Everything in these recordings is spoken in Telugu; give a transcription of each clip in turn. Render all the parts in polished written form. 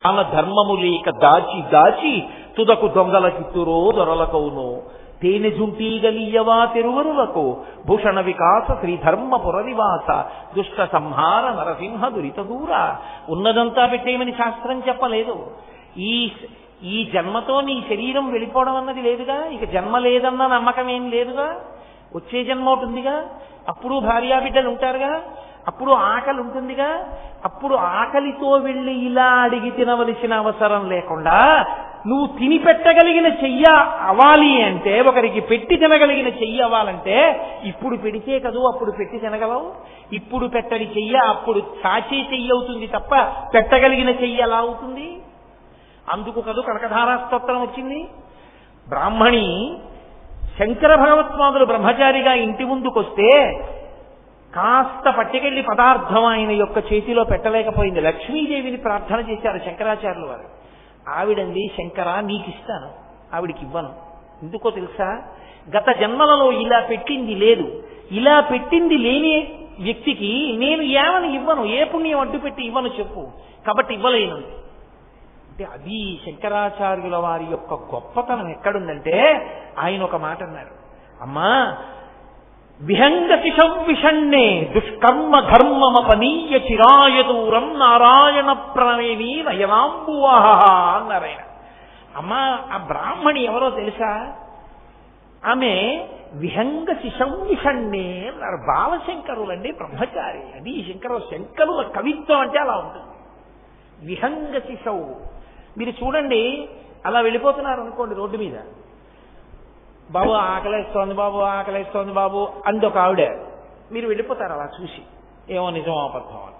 ఆన ధర్మము లేక దాచి దాచి తుదకు దొంగల కిత్తురో దొరలకవును తేనె జుంటీగలియవా తిరువరులకు భూషణ వికాస శ్రీధర్మ పురనివాస దుష్ట సంహార నరసింహ దురిత దూర. ఉన్నదంతా పెట్టేయమని శాస్త్రం చెప్పలేదు. ఈ జన్మతో నీ శరీరం వెళ్ళిపోవడం అన్నది లేదుగా, ఇక జన్మ లేదన్న నమ్మకం ఏం లేదుగా, వచ్చే జన్మ ఉంటుందిగా, అప్పుడు భార్యాబిడ్డలు ఉంటారుగా, అప్పుడు ఆకలి ఉంటుందిగా, అప్పుడు ఆకలితో వెళ్ళి ఇలా అడిగి తినవలసిన అవసరం లేకుండా నువ్వు తిని పెట్టగలిగిన చెయ్య అవ్వాలి అంటే, ఒకరికి పెట్టి తినగలిగిన చెయ్యి అవ్వాలంటే ఇప్పుడు పెడితే కదూ అప్పుడు పెట్టి తినగలవు. ఇప్పుడు పెట్టని చెయ్య అప్పుడు చాచే చెయ్యి అవుతుంది తప్ప పెట్టగలిగిన చెయ్యి ఎలా అవుతుంది? అందుకు కదూ కనకధారా స్తోత్రం వచ్చింది. బ్రాహ్మణి శంకర భగవత్పాదులు బ్రహ్మచారిగా ఇంటి ముందుకొస్తే కాస్త పట్టుకెళ్లి పదార్థం ఆయన యొక్క చేతిలో పెట్టలేకపోయింది. లక్ష్మీదేవిని ప్రార్థన చేశారు శంకరాచార్యులు వారు. ఆవిడంది, శంకర నీకు ఇస్తాను, ఆవిడికి ఇవ్వను. ఎందుకో తెలుసా? గత జన్మలలో ఇలా పెట్టింది లేదు. ఇలా పెట్టింది లేని వ్యక్తికి నేను ఏమని ఇవ్వను, ఏ పుణ్యం అడ్డు పెట్టి ఇవ్వను చెప్పు, కాబట్టి ఇవ్వలేను అంటే. అది శంకరాచార్యుల వారి యొక్క గొప్పతనం ఎక్కడుందంటే, ఆయన ఒక మాట అన్నారు, అమ్మా విహంగతి సంవిషణ్ణే దుష్కర్మ ధర్మమపనీయ చిరాయ దూరం నారాయణ ప్రణేని నయనాంబువహ అన్నారు ఆయన. అమ్మా ఆ బ్రాహ్మణి ఎవరో తెలుసా? ఆమె విహంగసి సంవిషణ్ణే అన్నారు. బాలశంకరులండి, బ్రహ్మచారి. అది శంకరుల కవిత్వం అంటే అలా ఉంటుంది. విహంగసి సౌ. మీరు చూడండి, అలా వెళ్ళిపోతున్నారు అనుకోండి రోడ్డు మీద, బాబు ఆకలేస్తోంది బాబు, ఆకలేస్తోంది బాబు అంది ఒక ఆవిడ. మీరు వెళ్ళిపోతారు అలా చూసి, ఏమో నిజం అబద్ధం అని.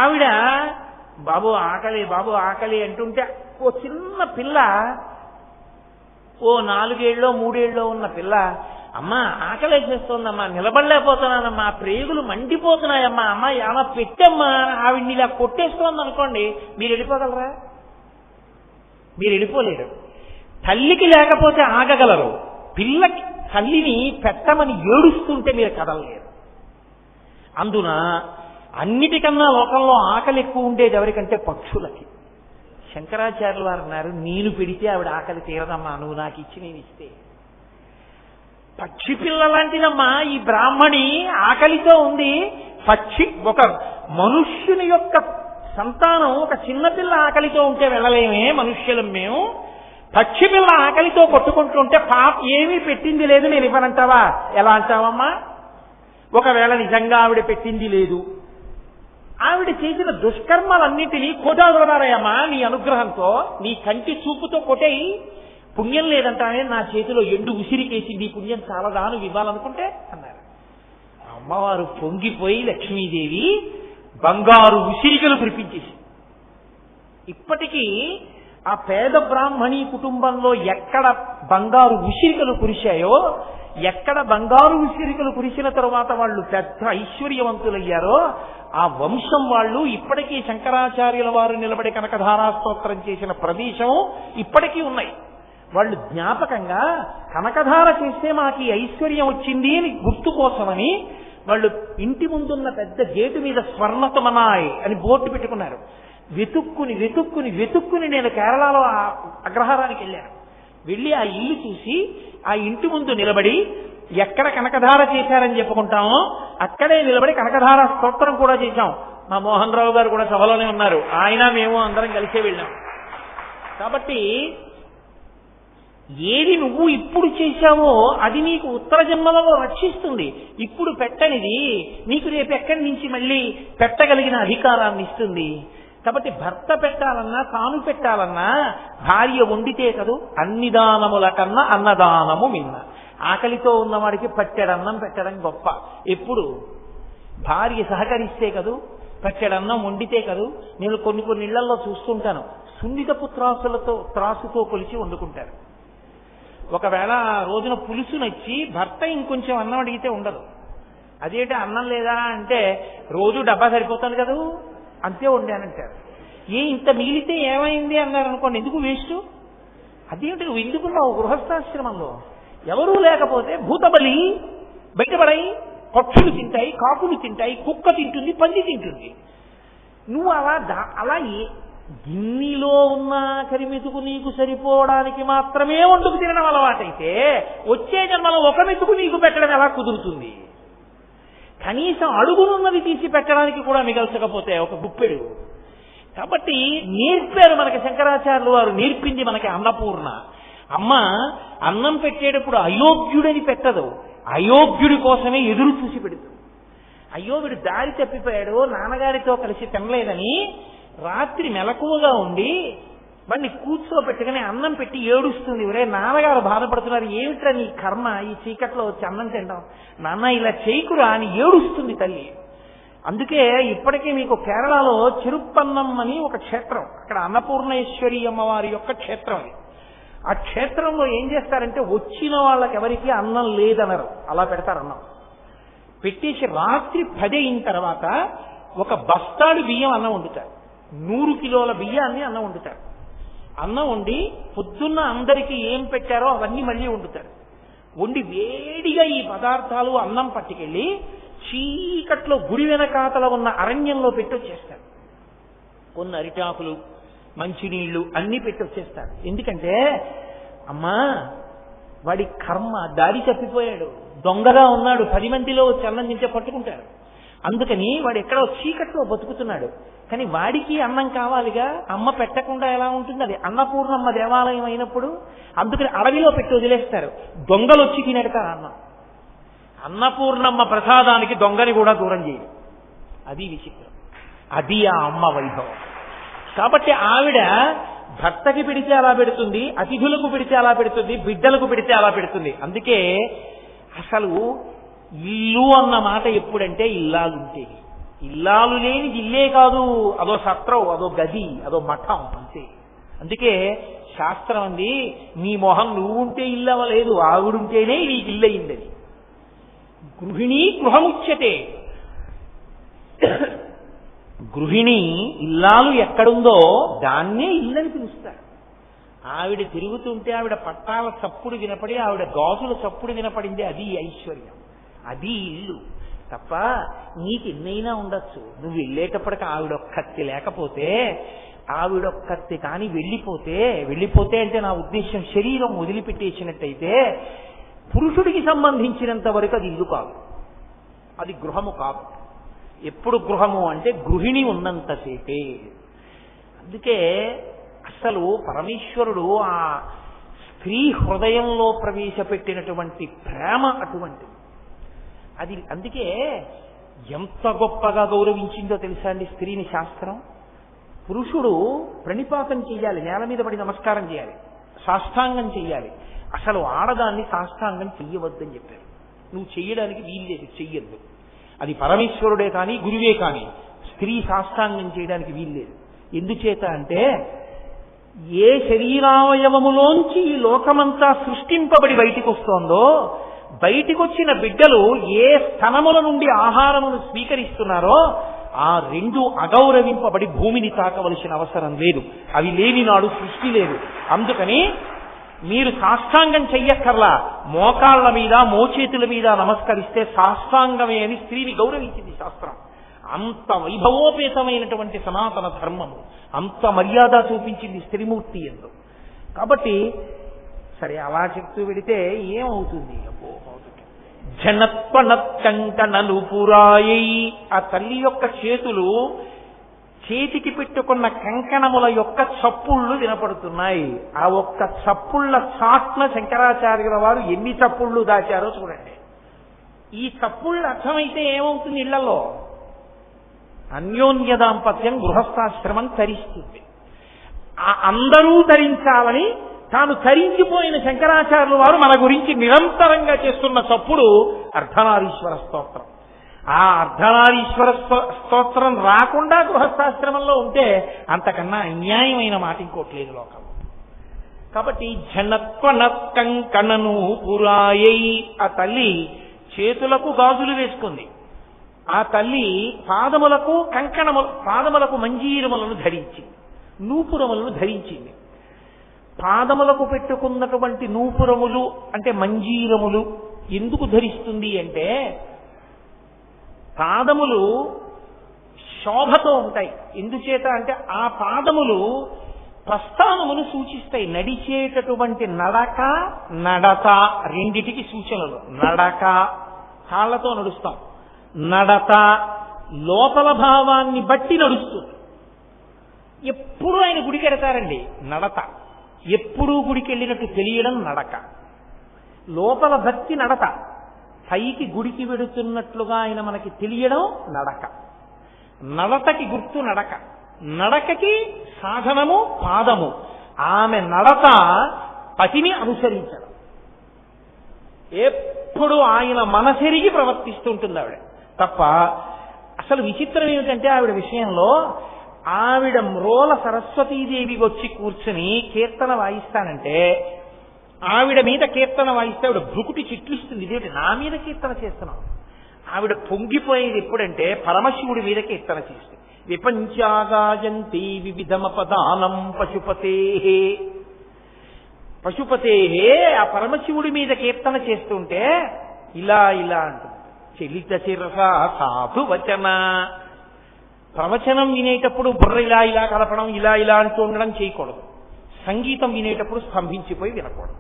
ఆవిడ బాబు ఆకలి బాబు ఆకలి అంటుంటే ఓ చిన్న పిల్ల, ఓ 4 ఏళ్ళో 3 ఏళ్ళో ఉన్న పిల్ల, అమ్మా ఆకలేసేస్తోందమ్మా, నిలబడలేకపోతున్నానమ్మా, ప్రేగులు మండిపోతున్నాయమ్మా, అమ్మా ఏమన్నా పెట్టమ్మా, ఆవిడ్ని ఇలా కొట్టేస్తోంది అనుకోండి, మీరు వెళ్ళిపోగలరా? మీరు వెళ్ళిపోలేరు. తల్లికి లేకపోతే ఆగగలరు, పిల్లకి తల్లిని పెట్టమని ఏడుస్తుంటే మీరు కదలలేరు. అందున అన్నిటికన్నా లోకంలో ఆకలి ఎక్కువ ఉండేది ఎవరికంటే పక్షులకి. శంకరాచార్యులు వారు అన్నారు, నేను పెడితే ఆవిడ ఆకలి తీరదమ్మా, నువ్వు నాకు ఇచ్చి నేను ఇస్తే. పక్షి పిల్ల లాంటిదమ్మా ఈ బ్రాహ్మణి, ఆకలితో ఉంది. ఒక మనుష్యుని యొక్క సంతానం ఒక చిన్నపిల్ల ఆకలితో ఉంటే వెళ్ళలేమే మనుష్యులం మేము. పక్షి పిల్ల ఆకలితో కొట్టుకుంటుంటే పాప ఏమీ పెట్టింది లేదు నేను ఇవ్వనంటావా? ఎలా అంటావమ్మా? ఒకవేళ నిజంగా ఆవిడ పెట్టింది లేదు, ఆవిడ చేసిన దుష్కర్మలన్నింటినీ కొట్టారమ్మా నీ అనుగ్రహంతో, నీ కంటి చూపుతో కొట్టేయి. పుణ్యం లేదంటానే నా చేతిలో ఎండు ఉసిరికేసింది, పుణ్యం చాలదా నువ్వు ఇవ్వాలనుకుంటే అన్నారు. అమ్మవారు పొంగిపోయి లక్ష్మీదేవి బంగారు ఉసిరికలు కురిపించేసి, ఇప్పటికీ ఆ పేద బ్రాహ్మణి కుటుంబంలో ఎక్కడ బంగారు ఉసిరికలు కురిశాయో, ఎక్కడ బంగారు ఉసిరికలు కురిసిన తరువాత వాళ్ళు పెద్ద ఐశ్వర్యవంతులయ్యారో, ఆ వంశం వాళ్ళు ఇప్పటికీ శంకరాచార్యుల వారు నిలబడి కనకధారా స్తోత్రం చేసిన ప్రదేశం ఇప్పటికీ ఉన్నాయి. వాళ్ళు జ్ఞాపకంగా కనకధార చేస్తే మాకు ఐశ్వర్యం వచ్చింది అని గుర్తు కోసమని వాళ్ళు ఇంటి ముందున్న పెద్ద గేటు మీద స్వర్ణతమనాయ్ అని బోర్డు పెట్టుకున్నారు. వెతుక్కుని వెతుక్కుని వెతుక్కుని నేను కేరళలో అగ్రహారానికి వెళ్ళాను. వెళ్ళి ఆ ఇల్లు చూసి ఆ ఇంటి ముందు నిలబడి ఎక్కడ కనకధార చేశారని చెప్పుకుంటామో అక్కడే నిలబడి కనకధార స్తోత్రం కూడా చేశాం. మా మోహన్ రావు గారు కూడా సభలోనే ఉన్నారు, ఆయన మేము అందరం కలిసే వెళ్ళాం. కాబట్టి ఏది నువ్వు ఇప్పుడు చేశావో అది నీకు ఉత్తర జన్మలలో రక్షిస్తుంది. ఇప్పుడు పెట్టనిది నీకు రేపు ఎక్కడి నుంచి మళ్ళీ పెట్టగలిగిన అధికారాన్ని ఇస్తుంది. కాబట్టి భర్త పెట్టాలన్నా తాను పెట్టాలన్నా భార్య వండితే కదూ. అన్ని దానముల కన్నా అన్నదానము మిన్న. ఆకలితో ఉన్నవాడికి పట్టెడన్నం పెట్టడం గొప్ప. ఎప్పుడు భార్య సహకరిస్తే కదూ, పట్టెడన్నం వండితే కదూ. నేను కొన్ని ఇళ్లలో చూస్తుంటాను, సున్నితపు త్రాసుతో కొలిచి వండుకుంటారు. ఒకవేళ రోజున పులుసు నచ్చి భర్త ఇంకొంచెం అన్నం అడిగితే ఉండదు. అదేంటి అన్నం లేదా అంటే, రోజు డబ్బా సరిపోతుంది కదూ అంతే వండానంటారు. ఇంత మిగిలితే ఏమైంది అన్నారు అనుకోండి, ఎందుకు వేస్ట్? అదేంటి నువ్వు ఎందుకున్నావు గృహస్థాశ్రమంలో? ఎవరూ లేకపోతే భూతబలి బయటపడాయి, పక్షులు తింటాయి, కాకులు తింటాయి, కుక్క తింటుంది, పంది తింటుంది. నువ్వు అలా గిన్నెలో ఉన్న కరిమెతుకు నీకు సరిపోవడానికి మాత్రమే వండుకు తినడం అలవాటైతే వచ్చే జన్మలో ఒక మెతుకు నీకు పెట్టడం ఎలా కుదురుతుంది? కనీసం అడుగునున్నది తీసి పెట్టడానికి కూడా మిగల్చకపోతే ఒక గుప్పెడు. కాబట్టి నేర్పారు మనకి శంకరాచార్యులు వారు, నేర్పింది మనకి అన్నపూర్ణ. అమ్మ అన్నం పెట్టేటప్పుడు అయోగ్యుడని పెట్టదు, అయోగ్యుడి కోసమే ఎదురు చూసి పెడుతుంది. అయ్యో వీడు దారి తప్పిపోయాడు, నాన్నగారితో కలిసి తినలేదని రాత్రి మెలకువగా ఉండి వాడిని కూర్చోబెట్టుకుని అన్నం పెట్టి ఏడుస్తుంది. ఒరే నాన్నగారు బాధపడుతున్నారు, ఏమిట్రా నీ కర్మ, ఈ చీకట్లో వచ్చి అన్నం తినడం, నాన్న ఇలా చేయకురా అని ఏడుస్తుంది తల్లి. అందుకే ఇప్పటికీ మీకు కేరళలో చెరుప్పన్నం అని ఒక క్షేత్రం, అక్కడ అన్నపూర్ణేశ్వరి అమ్మవారి యొక్క క్షేత్రం అది. ఆ క్షేత్రంలో ఏం చేస్తారంటే వచ్చిన వాళ్ళకి ఎవరికి అన్నం లేదనరు, అలా పెడతారు. అన్నం పెట్టేసి రాత్రి 10 అయిన తర్వాత ఒక బస్తాడు బియ్యం అన్నం వండుతారు, 100 కిలోల బియ్యాన్ని అన్నం వండుతారు. అన్నం వండి పొద్దున్న అందరికీ ఏం పెట్టారో అవన్నీ మళ్ళీ వండుతారు. వండి వేడిగా ఈ పదార్థాలు అన్నం పట్టుకెళ్ళి చీకట్లో గుడి వెనకాతల ఉన్న అరణ్యంలో పెట్టి వచ్చేస్తారు. కొన్ని అరిటాకులు, మంచినీళ్లు అన్నీ పెట్టి వచ్చేస్తారు. ఎందుకంటే అమ్మా వాడి కర్మ దారి తప్పిపోయాడు, దొంగగా ఉన్నాడు, 10 మందిలో వచ్చి అన్నం తింటే పట్టుకుంటారు. అందుకని వాడు ఎక్కడో చీకట్లో బతుకుతున్నాడు, కానీ వాడికి అన్నం కావాలిగా, అమ్మ పెట్టకుండా ఎలా ఉంటుంది? అది అన్నపూర్ణమ్మ దేవాలయం అయినప్పుడు అందుకని అడవిలో పెట్టి వదిలేస్తారు, దొంగలు వచ్చి తినెడతారు అన్నం. అన్నపూర్ణమ్మ ప్రసాదానికి దొంగని కూడా దూరం చేయదు. అది విచిత్రం, అది ఆ అమ్మ వైభవం. కాబట్టి ఆవిడ భర్తకి పెడితే అలా పెడుతుంది, అతిథులకు పెడితే అలా పెడుతుంది, బిడ్డలకు పెడితే అలా పెడుతుంది. అందుకే అసలు ఇల్లు అన్న మాట ఎప్పుడంటే ఇల్లాలుంటే, ఇల్లాలు లేని ఇల్లే కాదు, అదో సత్రం, అదో గది, అదో మఠం అంతే. అందుకే శాస్త్రం అంది, నీ మొహం నువ్వుంటే ఇల్లు అవ్వలేదు, ఆవిడుంటేనే నీకు ఇల్లు అయిందని. గృహిణి గృహముచ్యతే. గృహిణి ఇల్లాలు ఎక్కడుందో దాన్నే ఇల్లని పిలుస్తారు. ఆవిడ తిరుగుతుంటే ఆవిడ పట్టాల చప్పుడు వినపడి, ఆవిడ గాజుల చప్పుడు వినపడింది, అది ఐశ్వర్యం, అది ఇల్లు. తప్ప నీకు ఎన్నైనా ఉండొచ్చు, నువ్వు వెళ్ళేటప్పటికి ఆవిడొక్కత్తి లేకపోతే, ఆవిడొక్కత్తి కానీ వెళ్ళిపోతే అంటే నా ఉద్దేశం శరీరం వదిలిపెట్టేసినట్టయితే పురుషుడికి సంబంధించినంత వరకు అది ఇల్లు కాదు, అది గృహము కాదు. ఎప్పుడు గృహము అంటే గృహిణి ఉన్నంతసేపే. అందుకే అసలు పరమేశ్వరుడు ఆ స్త్రీ హృదయంలో ప్రవేశపెట్టినటువంటి ప్రేమ అటువంటిది. అది అందుకే ఎంత గొప్పగా గౌరవించిందో తెలుసా అండి స్త్రీని శాస్త్రం. పురుషుడు ప్రణిపాతం చెయ్యాలి, నేల మీద పడి నమస్కారం చేయాలి, సాష్టాంగం చెయ్యాలి. అసలు ఆడదాన్ని సాష్టాంగం చెయ్యవద్దని చెప్పారు. నువ్వు చెయ్యడానికి వీల్లేదు, చెయ్యొద్దు. అది పరమేశ్వరుడే కానీ గురువే కానీ స్త్రీ సాష్టాంగం చేయడానికి వీల్లేదు. ఎందుచేత అంటే ఏ శరీరావయవములోంచి ఈ లోకమంతా సృష్టింపబడి బయటికి వస్తోందో, బయటికి వచ్చిన బిడ్డలు ఏ స్థనముల నుండి ఆహారమును స్వీకరిస్తున్నారో ఆ 2 అగౌరవింపబడి భూమిని తాకవలసిన అవసరం లేదు. అవి లేని నాడు సృష్టి లేదు. అందుకని మీరు సాష్టాంగం చెయ్యక్కర్లా, మోకాళ్ల మీద మోచేతుల మీద నమస్కరిస్తే సాష్టాంగమే అని స్త్రీని గౌరవించింది శాస్త్రం. అంత వైభవోపేతమైనటువంటి సనాతన ధర్మము, అంత మర్యాద చూపించింది స్త్రీమూర్తి ఎందు. కాబట్టి సరే అలా చెప్తూ వెడితే ఏమవుతుంది? జనత్వనత్కంకణలు పురాయై, ఆ తల్లి యొక్క చేతులు చేతికి పెట్టుకున్న కంకణముల యొక్క చప్పుళ్ళు వినపడుతున్నాయి. ఆ ఒక్క చప్పుళ్ళ చాట్న శంకరాచార్యుల వారు ఎన్ని చప్పుళ్ళు దాచారో చూడండి. ఈ చప్పుళ్ళు అర్థమైతే ఏమవుతుంది? ఇళ్లలో అన్యోన్య దాంపత్యం గృహస్థాశ్రమం తరిస్తుంది. అందరూ ధరించాలని తాను ధరించిపోయిన శంకరాచార్యుల వారు మన గురించి నిరంతరంగా చేస్తున్న చప్పుడు అర్ధనారీశ్వర స్తోత్రం. ఆ అర్ధనారీశ్వర స్తోత్రం రాకుండా గృహస్థాశ్రమంలో ఉంటే అంతకన్నా అన్యాయమైన మాట ఇంకోట్లేదు లోకం. కాబట్టి జనత్వనత్కంకణను పురాయై, ఆ తల్లి చేతులకు గాజులు వేసుకుంది. ఆ తల్లి పాదములకు పాదములకు మంజీరములను ధరించింది, నూపురములను ధరించింది. పాదములకు పెట్టుకున్నటువంటి నూపురములు అంటే మంజీరములు ఎందుకు ధరిస్తుంది అంటే, పాదములు శోభతో ఉంటాయి. ఎందుచేత అంటే ఆ పాదములు ప్రస్థానమును సూచిస్తాయి. నడిచేటటువంటి నడక నడత రెండిటికి సూచనలు. నడక కాళ్లతో నడుస్తాం, నడత లోపల భావాన్ని బట్టి నడుస్తుంది. ఎప్పుడు ఆయన గుడికి వెడతారండి నడత, ఎప్పుడూ గుడికి వెళ్ళినట్టు తెలియడం నడక. లోపల భక్తి నడత, పైకి గుడికి వెడుతున్నట్లుగా ఆయన మనకి తెలియడం నడక. నడతకి గుర్తు నడక, నడకకి సాధనము పాదము. ఆమె నడత పతిని అనుసరించడం. ఎప్పుడు ఆయన మనసెరిగి ప్రవర్తిస్తుంటుంది ఆవిడ తప్ప. అసలు విచిత్రం ఏమిటంటే ఆవిడ విషయంలో, ఆవిడ మ్రోల సరస్వతీదేవి వచ్చి కూర్చుని కీర్తన వాయిస్తానంటే, ఆవిడ మీద కీర్తన వాయిస్తే ఆవిడ భృకుటి చిట్లిస్తుంది. ఇదేంటి నా మీద కీర్తన చేస్తున్నాం. ఆవిడ పొంగిపోయేది ఎప్పుడంటే పరమశివుడి మీద కీర్తన చేస్తుంది. విపంచాగాయంతి వివిధమపదానం పశుపతే, పశుపతే ఆ పరమశివుడి మీద కీర్తన చేస్తుంటే ఇలా ఇలా అంటుంది. చలిత శిరస సాధు వచన, ప్రవచనం వినేటప్పుడు బుర్ర ఇలా ఇలా కలపడం, ఇలా ఇలా అంటూ ఉండడం చేయకూడదు. సంగీతం వినేటప్పుడు స్తంభించిపోయి వినకూడదు.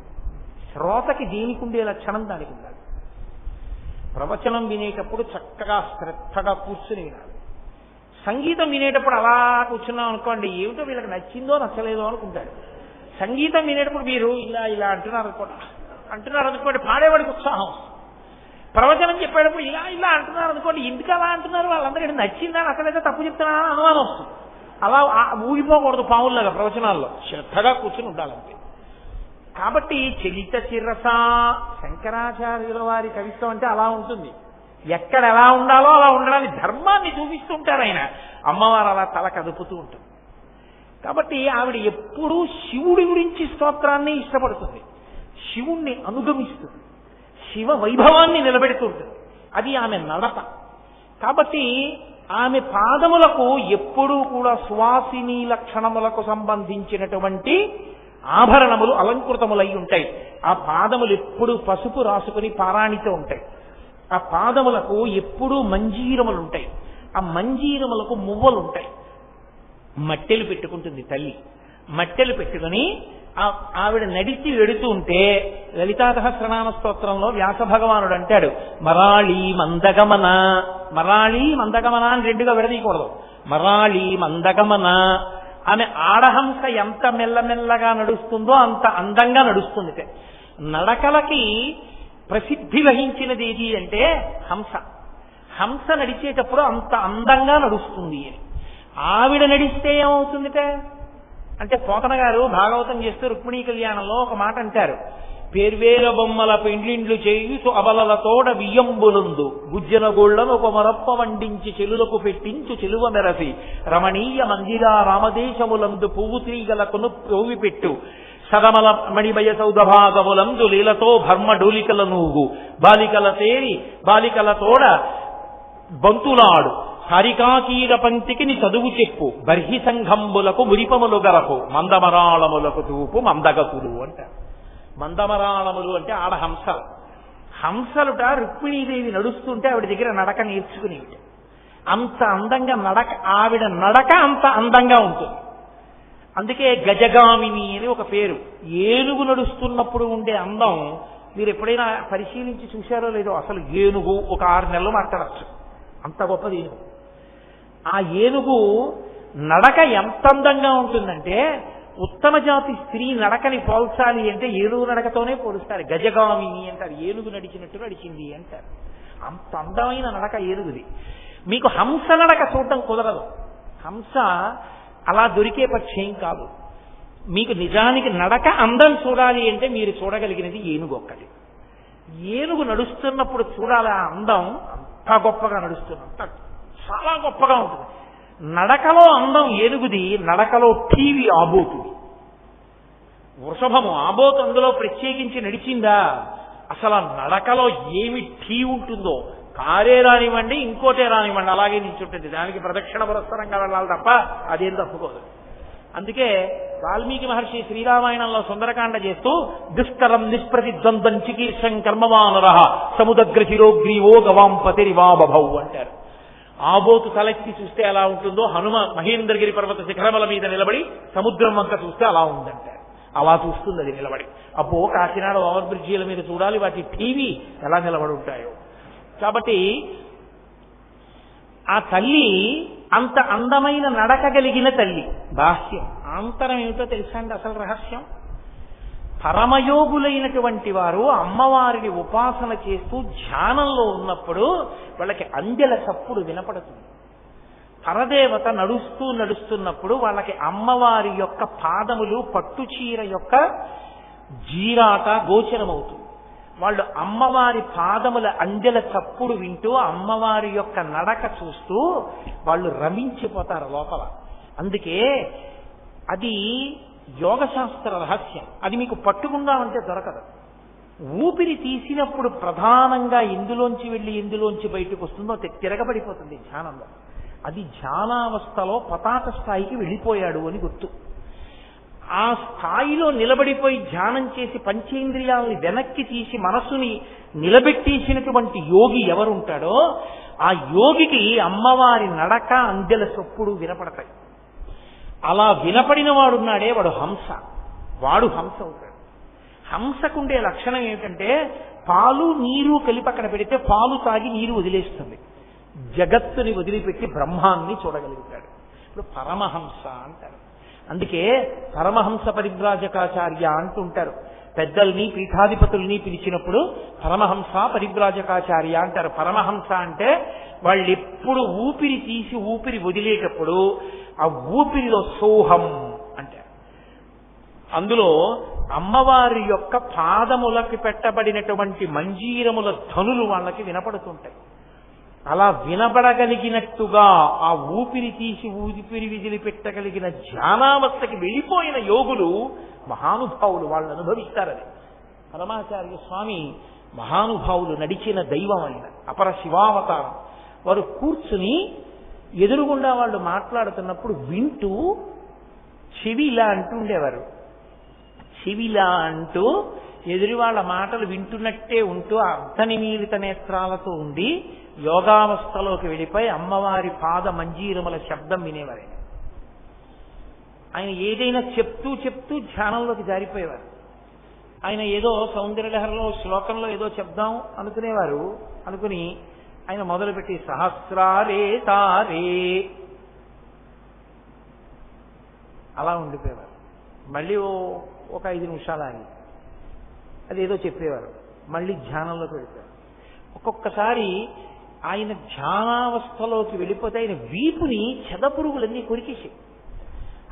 శ్రోతకి దేనికి ఉండే లక్షణం దానికి ఉండాలి. ప్రవచనం వినేటప్పుడు చక్కగా శ్రద్ధగా కూర్చుని వినాలి. సంగీతం వినేటప్పుడు అలా కూర్చున్నాం అనుకోండి, ఏమిటో వీళ్ళకి నచ్చిందో నచ్చలేదో అనుకుంటాడు. సంగీతం వినేటప్పుడు మీరు ఇలా ఇలా అంటున్నారు అనుకోండి పాడేవాడికి ఉత్సాహం. ప్రవచనం చెప్పేటప్పుడు ఇలా ఇలా అంటున్నారు అనుకోండి, ఎందుకు అలా అంటున్నారు, వాళ్ళందరికీ నచ్చిందా నచ్చలేదా తప్పు చెప్తున్నా అనుమానం వస్తుంది. అలా ఊగిపోకూడదు పావుల్లాగా ప్రవచనాల్లో, శ్రద్ధగా కూర్చుని ఉండాలంతే. కాబట్టి చలిత శిరస, శంకరాచార్యుల వారి కవిత్వం అంటే అలా ఉంటుంది. ఎక్కడ ఎలా ఉండాలో అలా ఉండడానికి ధర్మాన్ని చూపిస్తుంటారు ఆయన. అమ్మవారు అలా తల కదుపుతూ ఉంటుంది. కాబట్టి ఆవిడ ఎప్పుడూ శివుడి గురించి స్తోత్రాన్ని ఇష్టపడుతుంది, శివుణ్ణి అనుగమిస్తుంది, శివ వైభవాన్ని నిలబెడుతుంటుంది. అది ఆమె నడత. కాబట్టి ఆమె పాదములకు ఎప్పుడూ కూడా సువాసిని లక్షణములకు సంబంధించినటువంటి ఆభరణములు అలంకృతములై ఉంటాయి. ఆ పాదములు ఎప్పుడూ పసుపు రాసుకుని పారాణితో ఉంటాయి. ఆ పాదములకు ఎప్పుడూ మంజీరములు ఉంటాయి. ఆ మంజీరములకు మువ్వలుంటాయి. మట్టెలు పెట్టుకుంటుంది తల్లి. మట్టెలు పెట్టుకుని ఆవిడ నడిచి వెడుతూ ఉంటే లలితా సహస్రనామ స్తోత్రంలో వ్యాస భగవానుడు అంటాడు, మరాళీ మందగమన. మరాళీ మందగమన అని రెండుగా విడదీయకూడదు. మరాళీ మందగమన. ఆమె ఆడహంస ఎంత మెల్లమెల్లగా నడుస్తుందో అంత అందంగా నడుస్తుంది. నడకలకి ప్రసిద్ధి వహించినది ఏది అంటే హంస. హంస నడిచేటప్పుడు అంత అందంగా నడుస్తుంది అని. ఆవిడ నడిస్తే ఏమవుతుందిట అంటే, పోతన గారు భాగవతం చేస్తూ రుక్మిణీ కళ్యాణంలో ఒక మాట అంటారు, పేర్వేల బొమ్మల పెండ్లిండ్లు చేయుచు అబలలతోడ బియ్యంబులందు గుజ్జన గోళ్లను ఒక మరప్ప వండించి చెలులకు పెట్టించు చెలువ మెరసి రమణీయ మందిరా రామదేశములందు పువ్వు తీగలకును పోవి పెట్టు సదమల మణిమయ సౌధభాగములందు లీలతో భర్మ డోలికల నూగు బాలికల తేరి బాలికలతోడ బంతులాడు హరికాకీర పంక్తికి నీ చదువు చెప్పు బర్హి సంఘంబులకు మురిపములు గరపు మందమరాళములకు తూపు మందగతులు అంటారు. మందమరాళములు అంటే ఆడ హంసలు. హంసలుట రుక్మిణీదేవి నడుస్తుంటే ఆవిడ దగ్గర నడక నేర్చుకునేవి. అంత అందంగా నడక, ఆవిడ నడక అంత అందంగా ఉంటుంది. అందుకే గజగామిని అని ఒక పేరు. ఏనుగు నడుస్తున్నప్పుడు ఉండే అందం మీరు ఎప్పుడైనా పరిశీలించి చూశారో లేదో. అసలు ఏనుగు ఒక 6 నెలలు మాట్లాడచ్చు, అంత గొప్పది ఏనుగు. ఆ ఏనుగు నడక ఎంత అందంగా ఉంటుందంటే, ఉత్తమ జాతి స్త్రీ నడకని పోల్చాలి అంటే ఏనుగు నడకతోనే పోలుస్తారు. గజగామిని అంటారు, ఏనుగు నడిచినట్టు నడిచింది అంటారు. అంత అందమైన నడక ఏనుగుది. మీకు హంస నడక చూడటం కుదరదు. హంస అలా దొరికే పక్షేం కాదు. మీకు నిజానికి నడక అందం చూడాలి అంటే మీరు చూడగలిగినది ఏనుగు ఒక్కటి. ఏనుగు నడుస్తున్నప్పుడు చూడాలి ఆ అందం. అంత గొప్పగా నడుస్తున్నంత చాలా గొప్పగా ఉంటుంది. నడకలో అందం ఏనుగుది, నడకలో టీవీ ఆబోతుది. వృషభము ఆబోతు అందులో ప్రత్యేకించి నడిచిందా? అసలు ఆ నడకలో ఏమి టీ ఉంటుందో, కారే రానివ్వండి ఇంకోటే రానివ్వండి అలాగే నిల్చుంటుంది. దానికి ప్రదక్షిణ పురస్సరంగా వెళ్ళాలి తప్ప అదేం తప్పుకోదు. అందుకే వాల్మీకి మహర్షి శ్రీరామాయణంలో సుందరకాండ చేస్తూ దుష్కరం నిష్ప్రతిద్వంద్వం చికీర్షం కర్మవానర సముద్ర శిరోగ్రీవో గవాంపతిరివాబభౌ అంటారు. ఆబోతు తలెత్తి చూస్తే ఎలా ఉంటుందో హనుమ మహేంద్రగిరి పర్వత శిఖరముల మీద నిలబడి సముద్రం వంక చూస్తే అలా ఉందంటారు. అలా చూస్తుంది అది నిలబడి. అబ్బో కాకినాడ ఓవర్ బ్రిడ్జీల మీద చూడాలి, వాటి టీవీ ఎలా నిలబడి ఉంటాయో. కాబట్టి ఆ తల్లి అంత అందమైన నడక కలిగిన తల్లి. బాహ్యం, ఆంతరం ఏమిటో తెలుసా అండి అసలు రహస్యం? పరమయోగులైనటువంటి వారు అమ్మవారిని ఉపాసన చేస్తూ ధ్యానంలో ఉన్నప్పుడు వాళ్ళకి అందెల చప్పుడు వినపడుతుంది. పరదేవత నడుస్తున్నప్పుడు వాళ్ళకి అమ్మవారి యొక్క పాదములు పట్టుచీర యొక్క జీరాట గోచరమవుతుంది. వాళ్ళు అమ్మవారి పాదముల అందెల చప్పుడు వింటూ అమ్మవారి యొక్క నడక చూస్తూ వాళ్ళు రమించిపోతారు లోపల. అందుకే అది యోగశాస్త్ర రహస్యం. అది మీకు పట్టుకుందామంటే దొరకదు. ఊపిరి తీసినప్పుడు ప్రధానంగా ఎందులోంచి వెళ్ళి ఎందులోంచి బయటకు వస్తుందో తిరగబడిపోతుంది ధ్యానంలో. అది ధ్యానావస్థలో పతాక స్థాయికి వెళ్ళిపోయాడు అని గుర్తు. ఆ స్థాయిలో నిలబడిపోయి ధ్యానం చేసి పంచేంద్రియాలని వెనక్కి తీసి మనస్సుని నిలబెట్టేసినటువంటి యోగి ఎవరుంటాడో ఆ యోగికి అమ్మవారి నడక అందెల చప్పుడు వినపడతాయి. అలా వినపడిన వాడున్నాడే వాడు హంస. వాడు హంస అవుతాడు. హంసకుండే లక్షణం ఏమిటంటే పాలు నీరు కలిపి అక్కడ పెడితే పాలు తాగి నీరు వదిలేస్తుంది. జగత్తుని వదిలిపెట్టి బ్రహ్మాన్ని చూడగలుగుతాడు. ఇప్పుడు పరమహంస అంటారు. అందుకే పరమహంస పరివ్రాజకాచార్య అంటుంటారు. పెద్దల్ని పీఠాధిపతుల్ని పిలిచినప్పుడు పరమహంస పరివ్రాజకాచార్య అంటారు. పరమహంస అంటే వాళ్ళు ఎప్పుడు ఊపిరి తీసి ఊపిరి వదిలేటప్పుడు ఆ ఊపిరిలో సోహం అంటారు. అందులో అమ్మవారి యొక్క పాదములకి పెట్టబడినటువంటి మంజీరముల ధనులు వాళ్ళకి వినపడుతుంటాయి. అలా వినబడగలిగినట్టుగా ఆ ఊపిరి తీసి ఊపిరి విదిలి పెట్టగలిగిన ధ్యానావస్థకి వెళ్ళిపోయిన యోగులు మహానుభావులు. వాళ్ళు అనుభవిస్తారని. పరమాచార్య స్వామి మహానుభావులు నడిచిన దైవం ఆయన, అపర శివావతారం. వారు కూర్చుని ఎదురుగుండా వాళ్ళు మాట్లాడుతున్నప్పుడు వింటూ చెవిలా అంటూ ఉండేవారు. చెవిలా అంటూ ఎదురు వాళ్ళ మాటలు వింటున్నట్టే ఉంటూ అర్ధనిమీలిత నేత్రాలతో ఉండి యోగావస్థలోకి వెళ్ళిపోయి అమ్మవారి పాద మంజీరముల శబ్దం వినేవారు. ఆయన ఏదైనా చెప్తూ చెప్తూ ధ్యానంలోకి జారిపోయేవారు. ఆయన ఏదో సౌందర్యలహరిలో శ్లోకంలో ఏదో చెప్దాం అనుకునేవారు. అనుకుని ఆయన మొదలుపెట్టి సహస్రారే తారే అలా ఉండిపోయేవారు. మళ్ళీ ఒక 5 నిమిషాలు ఆగి అదేదో చెప్పేవారు. మళ్ళీ ధ్యానంలోకి వెళ్ళిపోయారు. ఒక్కొక్కసారి ఆయన ధ్యానావస్థలోకి వెళ్ళిపోతే ఆయన వీపుని చెదపురుగులన్నీ కొరికేసి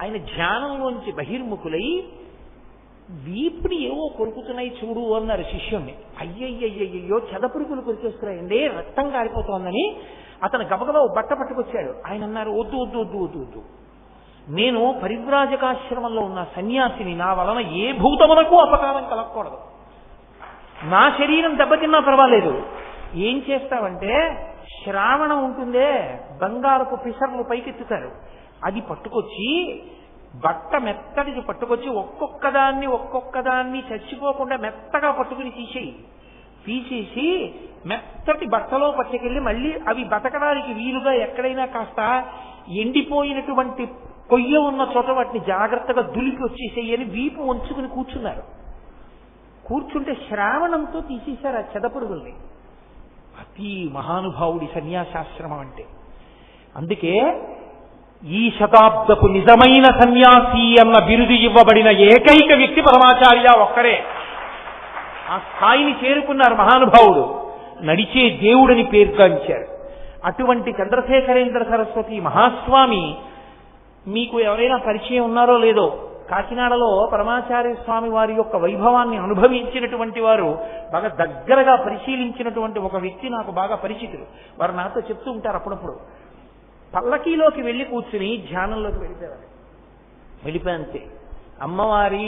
ఆయన ధ్యానంలోంచి బహిర్ముఖులై వీపుని ఏవో కొరుకుతున్నాయి చూడు అన్నారు శిష్యుణ్ణి. అయ్యయ్యయ్యో చెదపురుగులు కొరికేస్తున్నాయండి, రక్తం కారిపోతోందని అతను గబగబా బట్ట పట్టుకొచ్చాడు. ఆయన అన్నారు, వద్దు వద్దు వద్దు వద్దు వద్దు, నేను పరివ్రాజకాశ్రమంలో ఉన్న సన్యాసిని, నా వలన ఏ భూతమునకు అపకారం కలగకూడదు, నా శరీరం దెబ్బతిన్నా పర్వాలేదు. ఏం చేస్తావంటే శ్రావణం ఉంటుందే, బంగారపు పిసర్లు పైకెత్తుతారు, అది పట్టుకొచ్చి బట్ట మెత్తడికి పట్టుకొచ్చి ఒక్కొక్కదాన్ని చచ్చిపోకుండా మెత్తగా పట్టుకుని తీసేసి మెత్తటి బట్టలో పట్టుకెళ్ళి మళ్ళీ అవి బతకడానికి వీలుగా ఎక్కడైనా కాస్త ఎండిపోయినటువంటి కొయ్య ఉన్న చోట వాటిని జాగ్రత్తగా దులిపి వచ్చేసేయని వీపు వంచుకుని కూర్చున్నారు. కూర్చుంటే శ్రావణంతో తీసేశారు ఆ చెదపురుగుల్ని. అతి మహానుభావుడి సన్యాసాశ్రమం అంటే. అందుకే ఈ శతాబ్దపు నిజమైన సన్యాసి అన్న బిరుదు ఇవ్వబడిన ఏకైక వ్యక్తి పరమాచార్య ఒక్కరే. ఆ స్థాయిని చేరుకున్నారు మహానుభావుడు. నడిచే దేవుడని పేర్గాంచారు. అటువంటి చంద్రశేఖరేంద్ర సరస్వతి మహాస్వామి మీకు ఎవరైనా పరిచయం ఉన్నారో లేదో, కాకినాడలో పరమాచార్య స్వామి వారి యొక్క వైభవాన్ని అనుభవించినటువంటి వారు, బాగా దగ్గరగా పరిశీలించినటువంటి ఒక వ్యక్తి నాకు బాగా పరిచితులు. వారు నాతో చెప్తూ ఉంటారు అప్పుడప్పుడు. పల్లకీలోకి వెళ్ళి కూర్చుని ధ్యానంలోకి వెళ్ళిపోయంతే అమ్మవారి